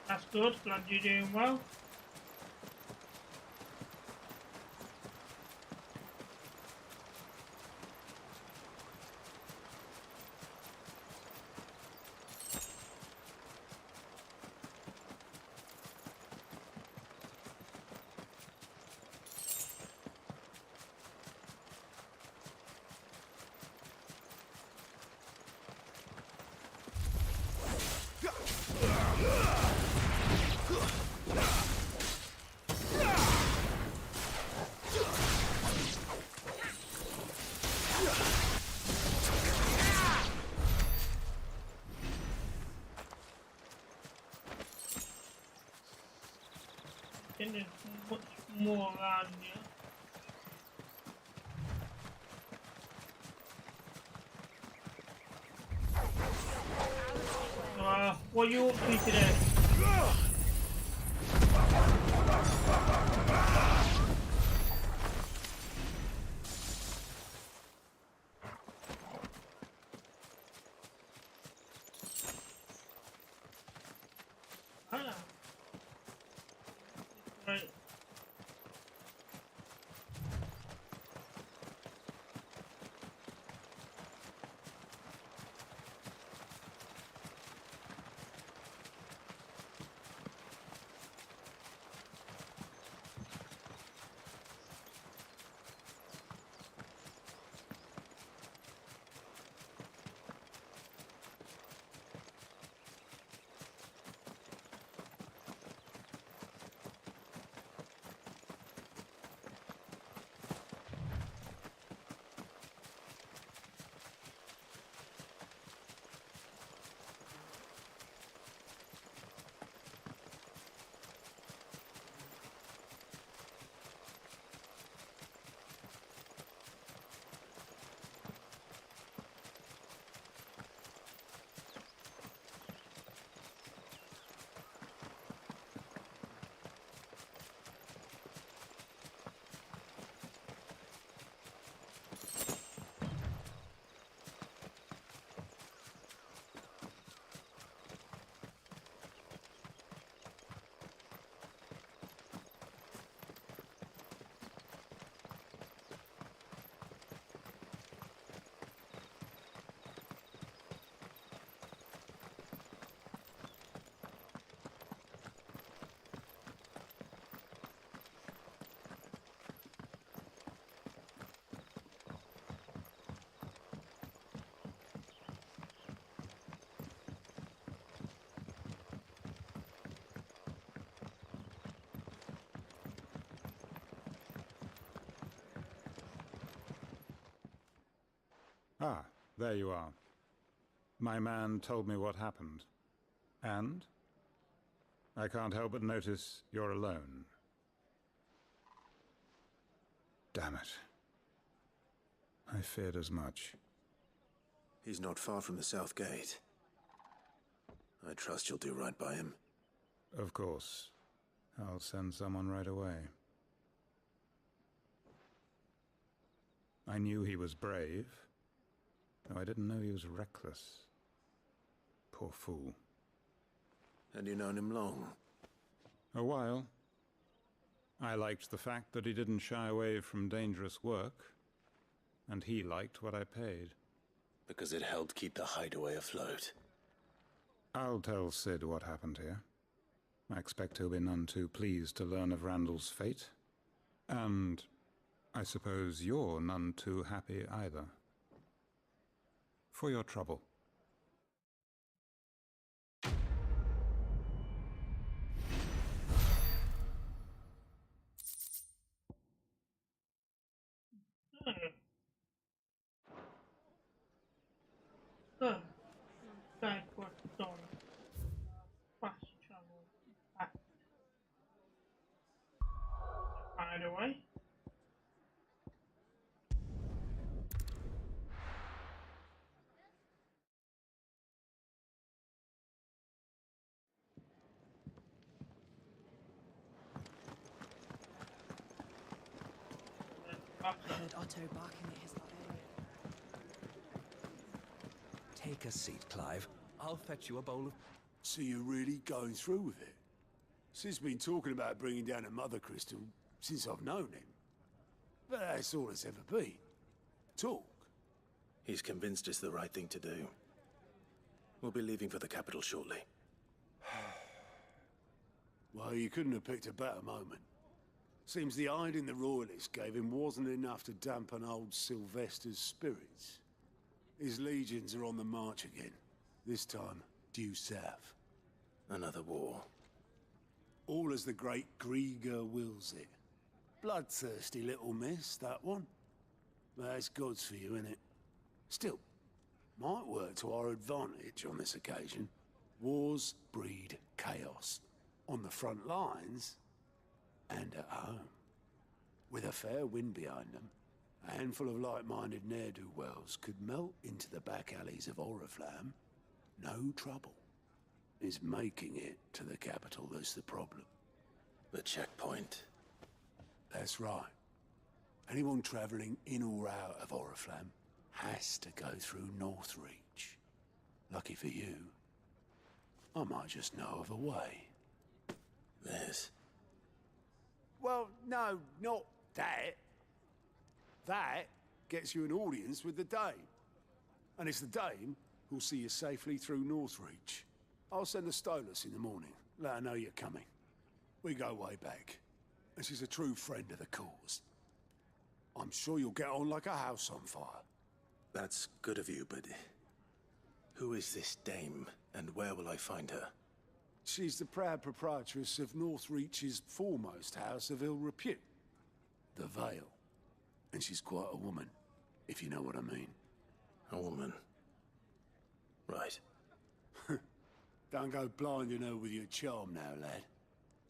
That's good, glad you're doing well. think there's much more around here. What are you up to today? Right. Ah, there you are. My man told me what happened. And? I can't help but notice you're alone. Damn it. I feared as much. He's not far from the south gate. I trust you'll do right by him. Of course. I'll send someone right away. I knew he was brave, though I didn't know he was reckless. Poor fool. And you known him long? A while. I liked the fact that he didn't shy away from dangerous work, and he liked what I paid. Because it helped keep the hideaway afloat. I'll tell Sid what happened here. I expect he'll be none too pleased to learn of Randall's fate. And I suppose you're none too happy either. For your trouble. Thank what's done. Fast travel back. By the way. I heard Otto barking at his lot earlier. Take a seat, Clive. I'll fetch you a bowl of... So you're really going through with it? Sid's been talking about bringing down a mother crystal since I've known him. But that's all it's ever been. Talk. He's convinced it's the right thing to do. We'll be leaving for the capital shortly. Well, you couldn't have picked a better moment. Seems the hiding the royalists gave him wasn't enough to dampen old Sylvester's spirits. His legions are on the march again. This time, due south. Another war. All as the great Grieger wills it. Bloodthirsty little miss, that one. But that's God's for you, innit? Still, might work to our advantage on this occasion. Wars breed chaos. On the front lines, at home. With a fair wind behind them, a handful of like-minded ne'er-do-wells could melt into the back alleys of Oriflamme. No trouble. It's making it to the capital that's the problem. The checkpoint. That's right. Anyone travelling in or out of Oriflamme has to go through Northreach. Lucky for you, I might just know of a way. This? Well, no, not that. That gets you an audience with the Dame. And it's the Dame who'll see you safely through Northreach. I'll send the Stolas in the morning, let her know you're coming. We go way back, and she's a true friend of the cause. I'm sure you'll get on like a house on fire. That's good of you, but who is this Dame, and where will I find her? She's the proud proprietress of Northreach's foremost house of ill repute, the Vale. And she's quite a woman, if you know what I mean. A woman? Right. Don't go blinding her with your charm now, lad.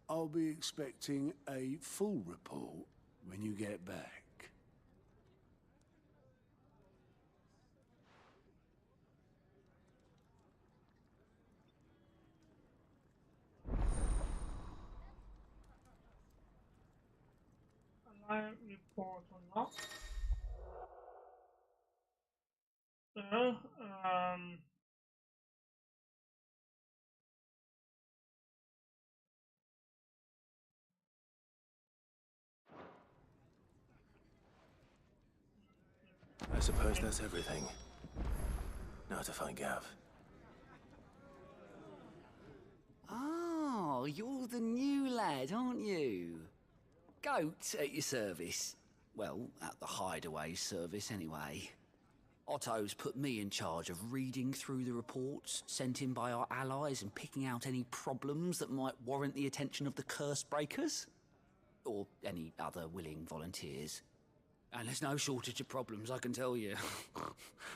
I'll be expecting a full report when you get back. Alliance report or not. So, I suppose that's everything. Now to find Gav. Oh, you're the new lad, aren't you? Goat at your service. Well, at the hideaway service, anyway. Otto's put me in charge of reading through the reports sent in by our allies and picking out any problems that might warrant the attention of the curse breakers. Or any other willing volunteers. And there's no shortage of problems, I can tell you.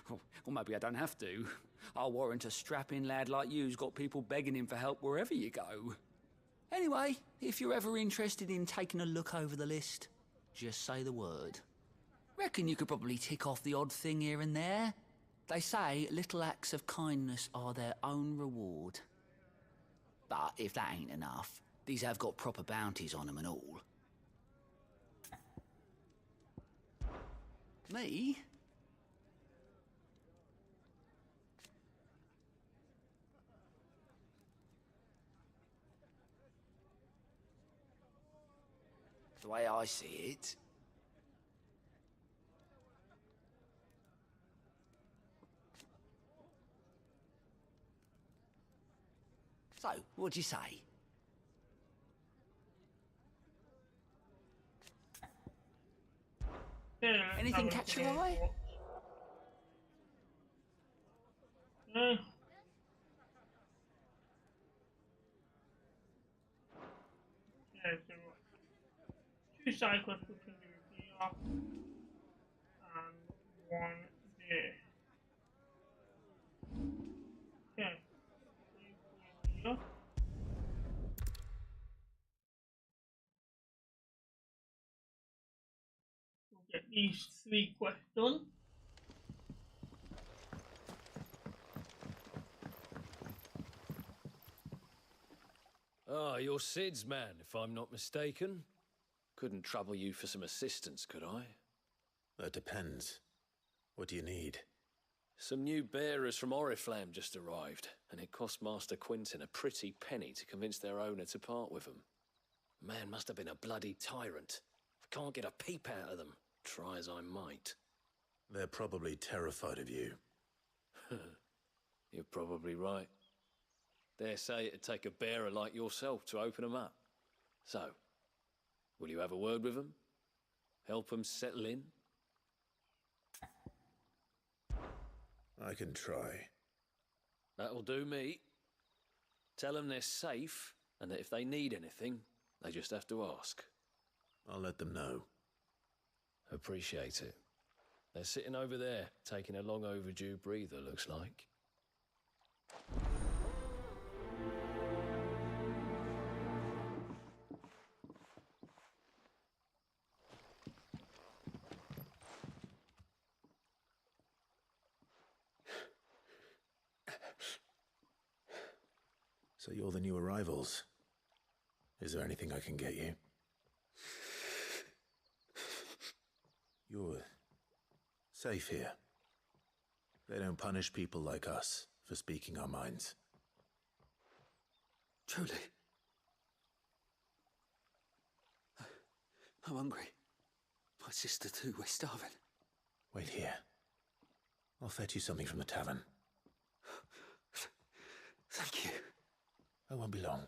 Or maybe I don't have to. I'll warrant a strapping lad like you's got people begging him for help wherever you go. Anyway, if you're ever interested in taking a look over the list, just say the word. Reckon you could probably tick off the odd thing here and there. They say little acts of kindness are their own reward. But if that ain't enough, these have got proper bounties on them and all. Me? The way I see it... So, what'd you say? yeah, Anything catch your eye? Yeah. Yeah, so two side quests we can do here and one there. Okay. Here. We'll get these 3 quests done. Ah, you're Sid's man, if I'm not mistaken. Couldn't trouble you for some assistance, could I? That depends. What do you need? Some new bearers from Oriflamme just arrived, and it cost Master Quinton a pretty penny to convince their owner to part with them. Man must have been a bloody tyrant. I can't get a peep out of them, try as I might. They're probably terrified of you. You're probably right. Dare say it'd take a bearer like yourself to open them up. So, will you have a word with them? Help them settle in? I can try. That'll do me. Tell them they're safe, and that if they need anything, they just have to ask. I'll let them know. Appreciate it. They're sitting over there, taking a long overdue breather, looks like. So you're the new arrivals. Is there anything I can get you? You're safe here. They don't punish people like us for speaking our minds. Truly. I'm hungry. My sister too, we're starving. Wait here. I'll fetch you something from the tavern. Thank you. I won't be long.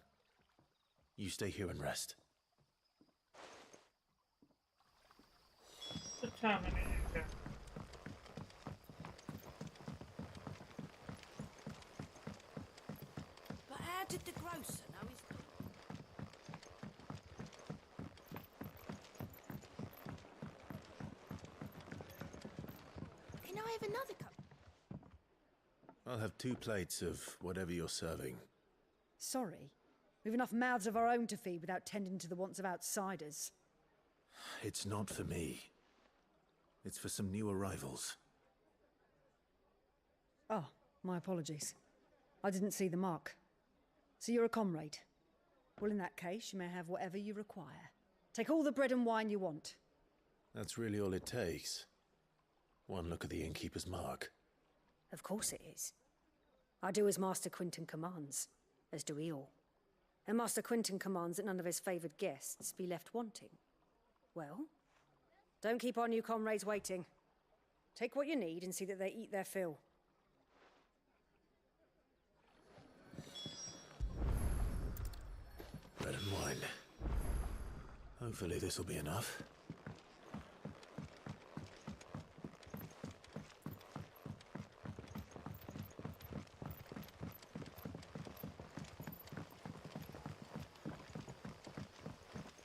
You stay here and rest. The tavern is there. But how did the grocer know his daughter? Can I have another cup? I'll have 2 plates of whatever you're serving. Sorry. We've enough mouths of our own to feed without tending to the wants of outsiders. It's not for me. It's for some new arrivals. Oh, my apologies. I didn't see the mark. So you're a comrade. Well, in that case, you may have whatever you require. Take all the bread and wine you want. That's really all it takes. One look at the innkeeper's mark. Of course it is. I do as Master Quinton commands, as do we all. And Master Quinton commands that none of his favoured guests be left wanting. Well, don't keep our new comrades waiting. Take what you need and see that they eat their fill. Bread and wine. Hopefully this'll be enough.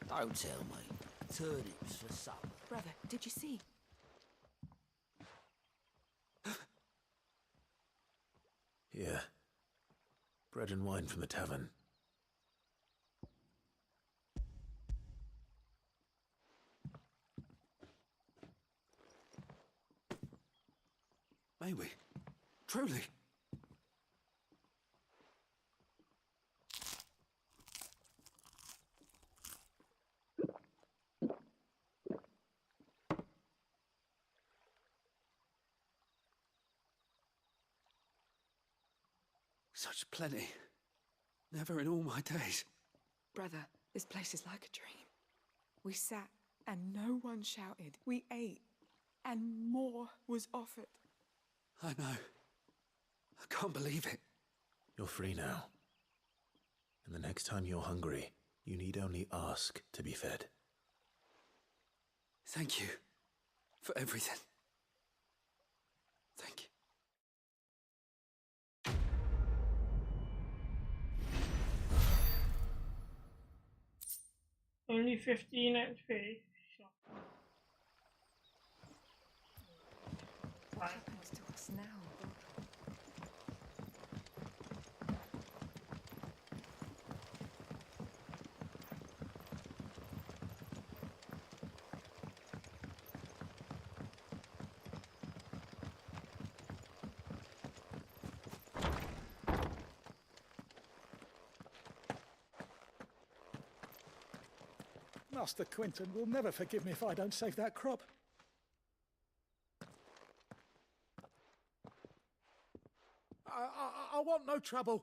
Don't tell me. Turnips for supper. Brother, did you see? Here. Bread and wine from the tavern. May we? Truly? Such plenty. Never in all my days. Brother, this place is like a dream. We sat and no one shouted. We ate and more was offered. I know. I can't believe it. You're free now. And the next time you're hungry, you need only ask to be fed. Thank you for everything. Thank you. Only 15 XP. What happens to us now? Master Quinton will never forgive me if I don't save that crop. I want no trouble.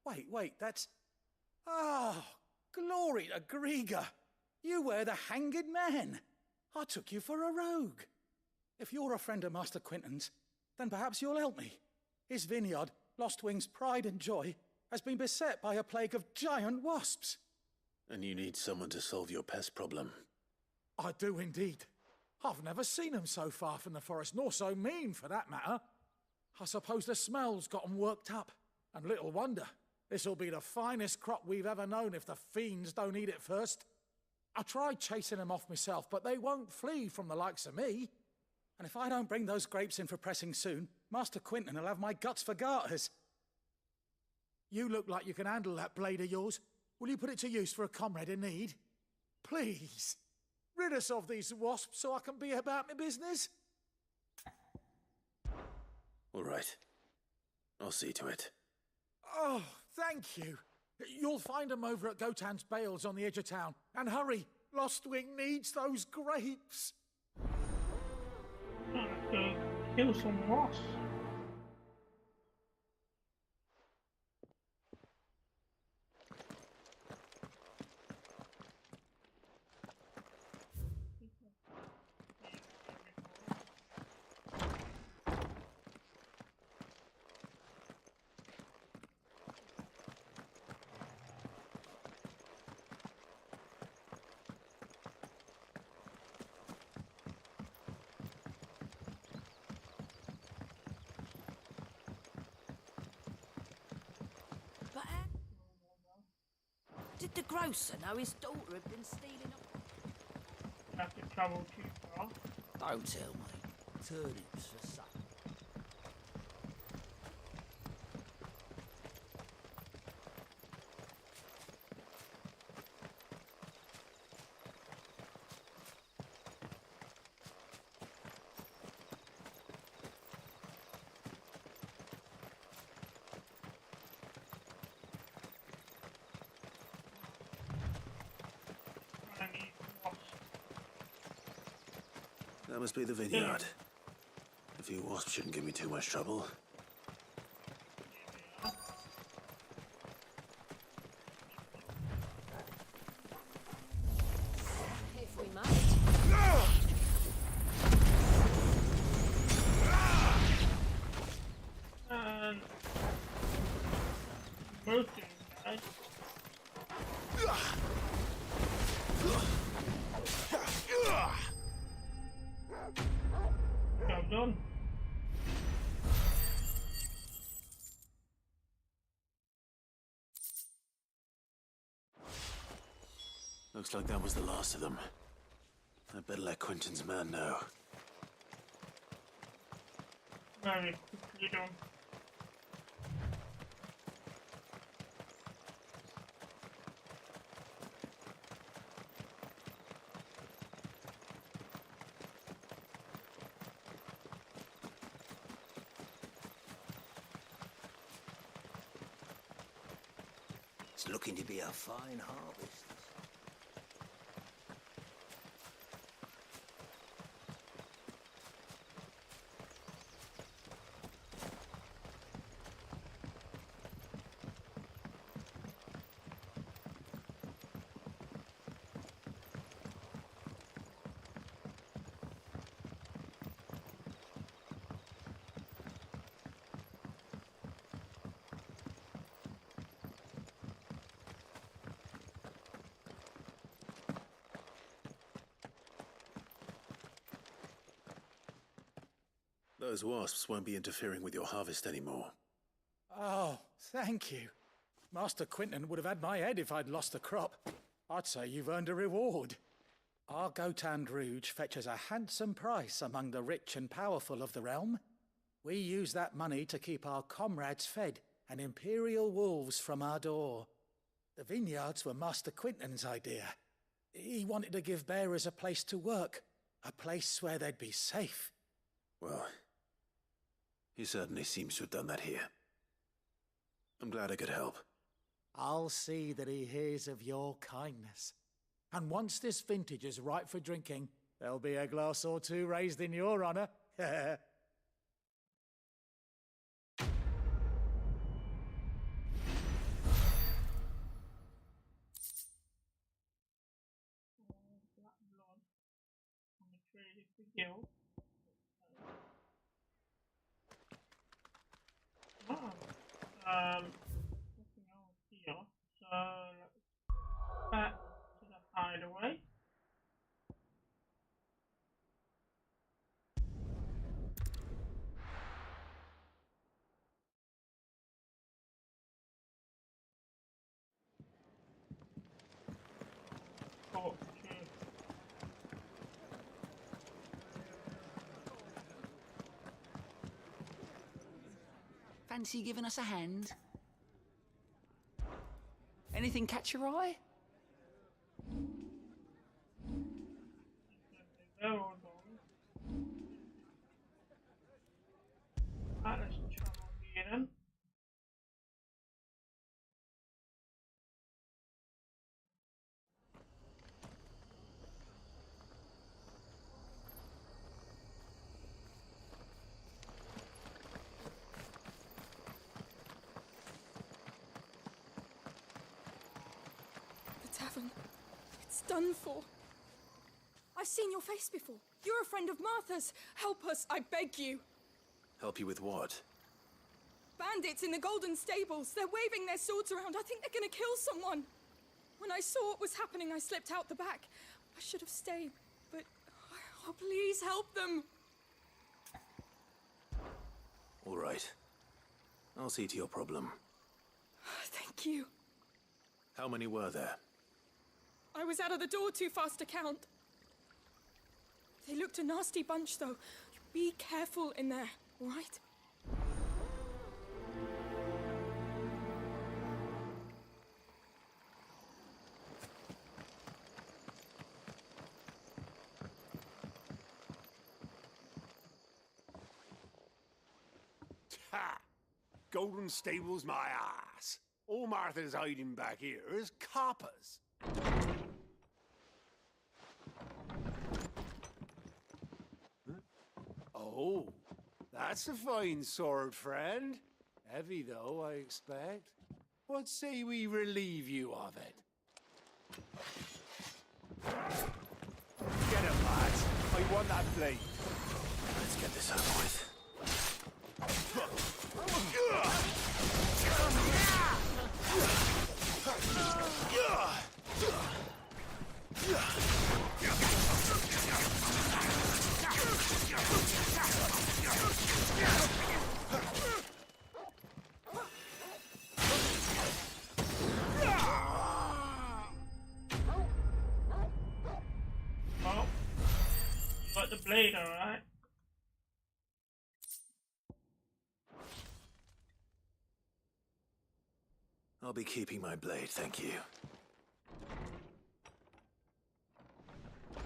Wait, that's... Ah, glory to Grieger. You were the hanged man. I took you for a rogue. If you're a friend of Master Quinton's, then perhaps you'll help me. His vineyard, Lost Wing's pride and joy, has been beset by a plague of giant wasps. And you need someone to solve your pest problem. I do indeed. I've never seen them so far from the forest, nor so mean, for that matter. I suppose the smell's got 'em worked up. And little wonder. This'll be the finest crop we've ever known if the fiends don't eat it first. I tried chasing them off myself, but they won't flee from the likes of me. And if I don't bring those grapes in for pressing soon, Master Quinton will have my guts for garters. You look like you can handle that blade of yours. Will you put it to use for a comrade in need? Please, rid us of these wasps so I can be about my business. All right. I'll see to it. Oh, thank you. You'll find them over at Gotan's Bales on the edge of town. And hurry, Lostwing needs those grapes. Kill some wasps. But did the grocer know his daughter had been stealing up? Have to travel too far. Don't tell me. Turnips for supper. That must be the vineyard. A few wasps shouldn't give me too much trouble. If we must. And most of them died. Job done. Looks like that was the last of them. I'd better let Quentin's man know. Very quickly done. It's looking to be a fine harvest. Those wasps won't be interfering with your harvest anymore. Oh, thank you. Master Quinton would have had my head if I'd lost the crop. I'd say you've earned a reward. Our Gotan Rouge fetches a handsome price among the rich and powerful of the realm. We use that money to keep our comrades fed and imperial wolves from our door. The vineyards were Master Quinton's idea. He wanted to give bearers a place to work, a place where they'd be safe. Well, he certainly seems to have done that here. I'm glad I could help. I'll see that he hears of your kindness. And once this vintage is ripe for drinking, there'll be a glass or two raised in your honour. Guild. Nothing else here. So let's back to the hideaway. Oh, Fancy giving us a hand? Anything catch your eye? At the tavern. It's done for. I've seen your face before. You're a friend of Martha's. Help us, I beg you. Help you with what? Bandits in the Golden Stables. They're waving their swords around. I think they're gonna kill someone. When I saw what was happening, I slipped out the back. I should have stayed, but... Oh, please help them. All right. I'll see to your problem. Thank you. How many were there? I was out of the door too fast to count. They looked a nasty bunch, though. Be careful in there, all right? Ha! Golden Stables, my ass. All Martha's hiding back here is coppers. Huh? Oh, that's a fine sword, friend. Heavy, though, I expect. What say we relieve you of it? Get him, lads. I want that blade. Let's get this over with. Oh, got the blade, alright. I'll be keeping my blade, thank you.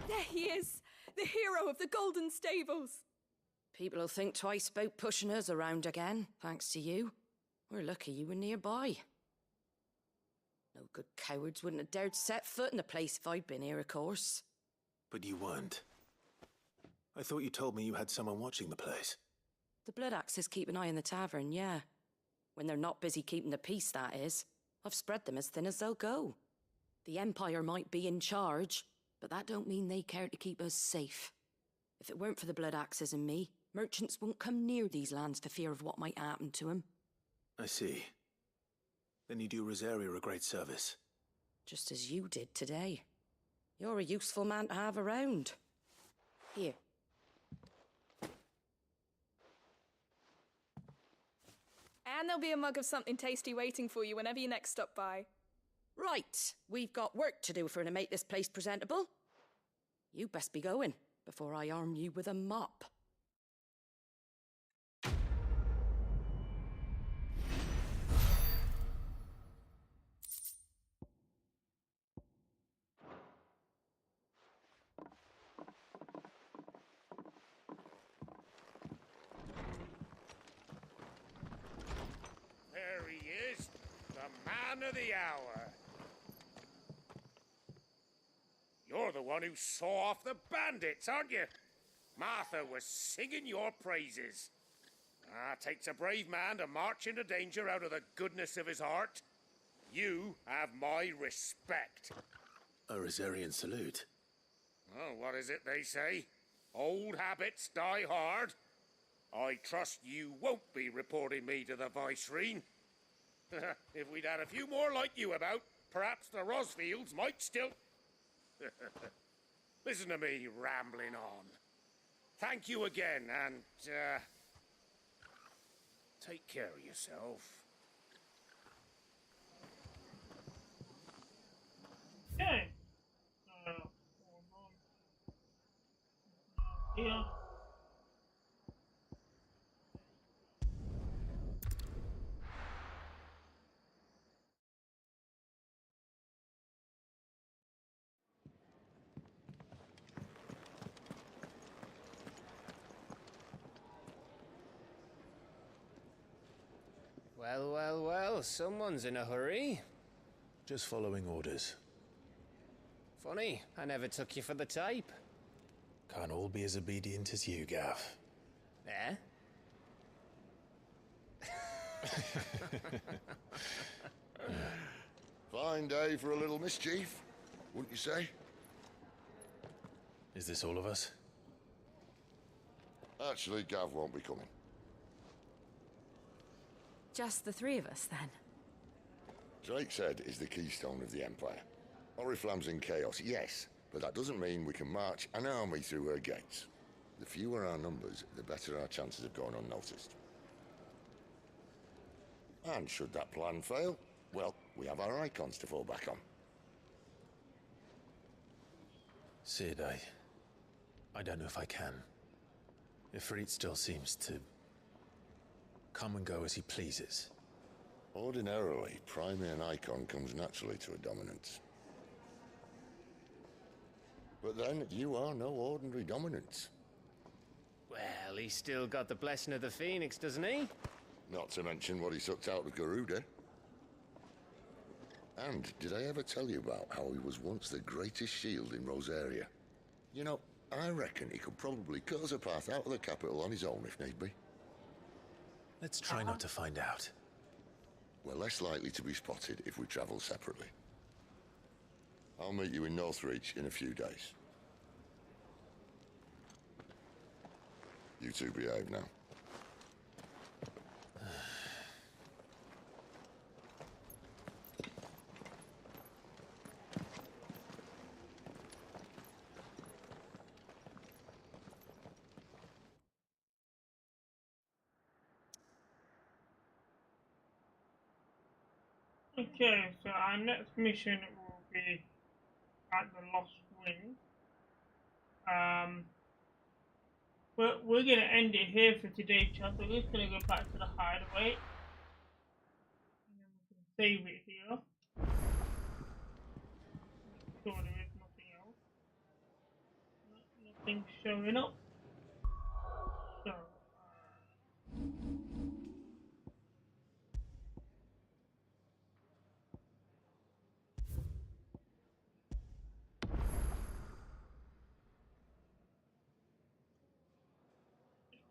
There he is, the hero of the Golden Stables. People'll think twice about pushing us around again, thanks to you. We're lucky you were nearby. No good cowards wouldn't have dared set foot in the place if I'd been here, of course. But you weren't. I thought you told me you had someone watching the place. The Blood Axes keep an eye on the tavern, yeah. When they're not busy keeping the peace, that is. I've spread them as thin as they'll go. The Empire might be in charge, but that don't mean they care to keep us safe. If it weren't for the Blood Axes and me, merchants won't come near these lands for fear of what might happen to them. I see. Then you do Rosaria a great service. Just as you did today. You're a useful man to have around. Here. And there'll be a mug of something tasty waiting for you whenever you next stop by. Right, we've got work to do for to make this place presentable. You best be going, before I arm you with a mop. There he is, the man of the hour. You're the one who saw off the bandits, aren't you? Martha was singing your praises. Takes a brave man to march into danger out of the goodness of his heart. You have my respect. A Rosarian salute. Oh, what is it they say? Old habits die hard. I trust you won't be reporting me to the Viceroy. If we'd had a few more like you about, perhaps the Rosfields might still... Listen to me rambling on. Thank you again, and, take care of yourself. Okay. Yeah. Well, well, well, someone's in a hurry. Just following orders. Funny, I never took you for the type. Can't all be as obedient as you, Gav. Eh? Fine day for a little mischief. wouldn't you say? Is this all of us? Actually, Gav won't be coming. Just the three of us, then? Drake's Head is the keystone of the Empire. Oriflamme's in chaos, yes, but that doesn't mean we can march an army through her gates. The fewer our numbers, the better our chances of going unnoticed. And should that plan fail, well, we have our Eikons to fall back on. Sid, I don't know if I can. Ifrit still seems to come and go as he pleases. Ordinarily, priming an Eikon comes naturally to a dominance. But then, you are no ordinary dominance. Well, he's still got the blessing of the Phoenix, doesn't he? Not to mention what he sucked out of Garuda. And did I ever tell you about how he was once the greatest shield in Rosaria? You know, I reckon he could probably cut us a path out of the capital on his own if need be. Let's try not to find out. We're less likely to be spotted if we travel separately. I'll meet you in Northreach in a few days. You two behave now. Okay, so our next mission will be at the Lost Wing. We're going to end it here for today, chat. We're just going to go back to the hideaway. And then we can save it here. Make sure there is nothing else. Nothing showing up. So,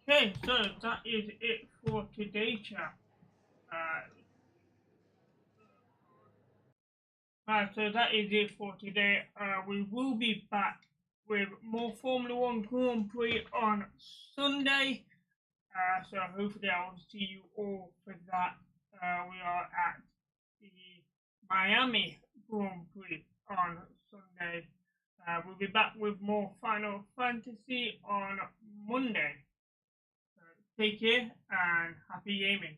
okay, so that is it for today, chat. So that is it for today. We will be back with more Formula 1 Grand Prix on Sunday. So hopefully I will see you all for that. We are at the Miami Grand Prix on Sunday. We'll be back with more Final Fantasy on Monday. So take care and happy gaming.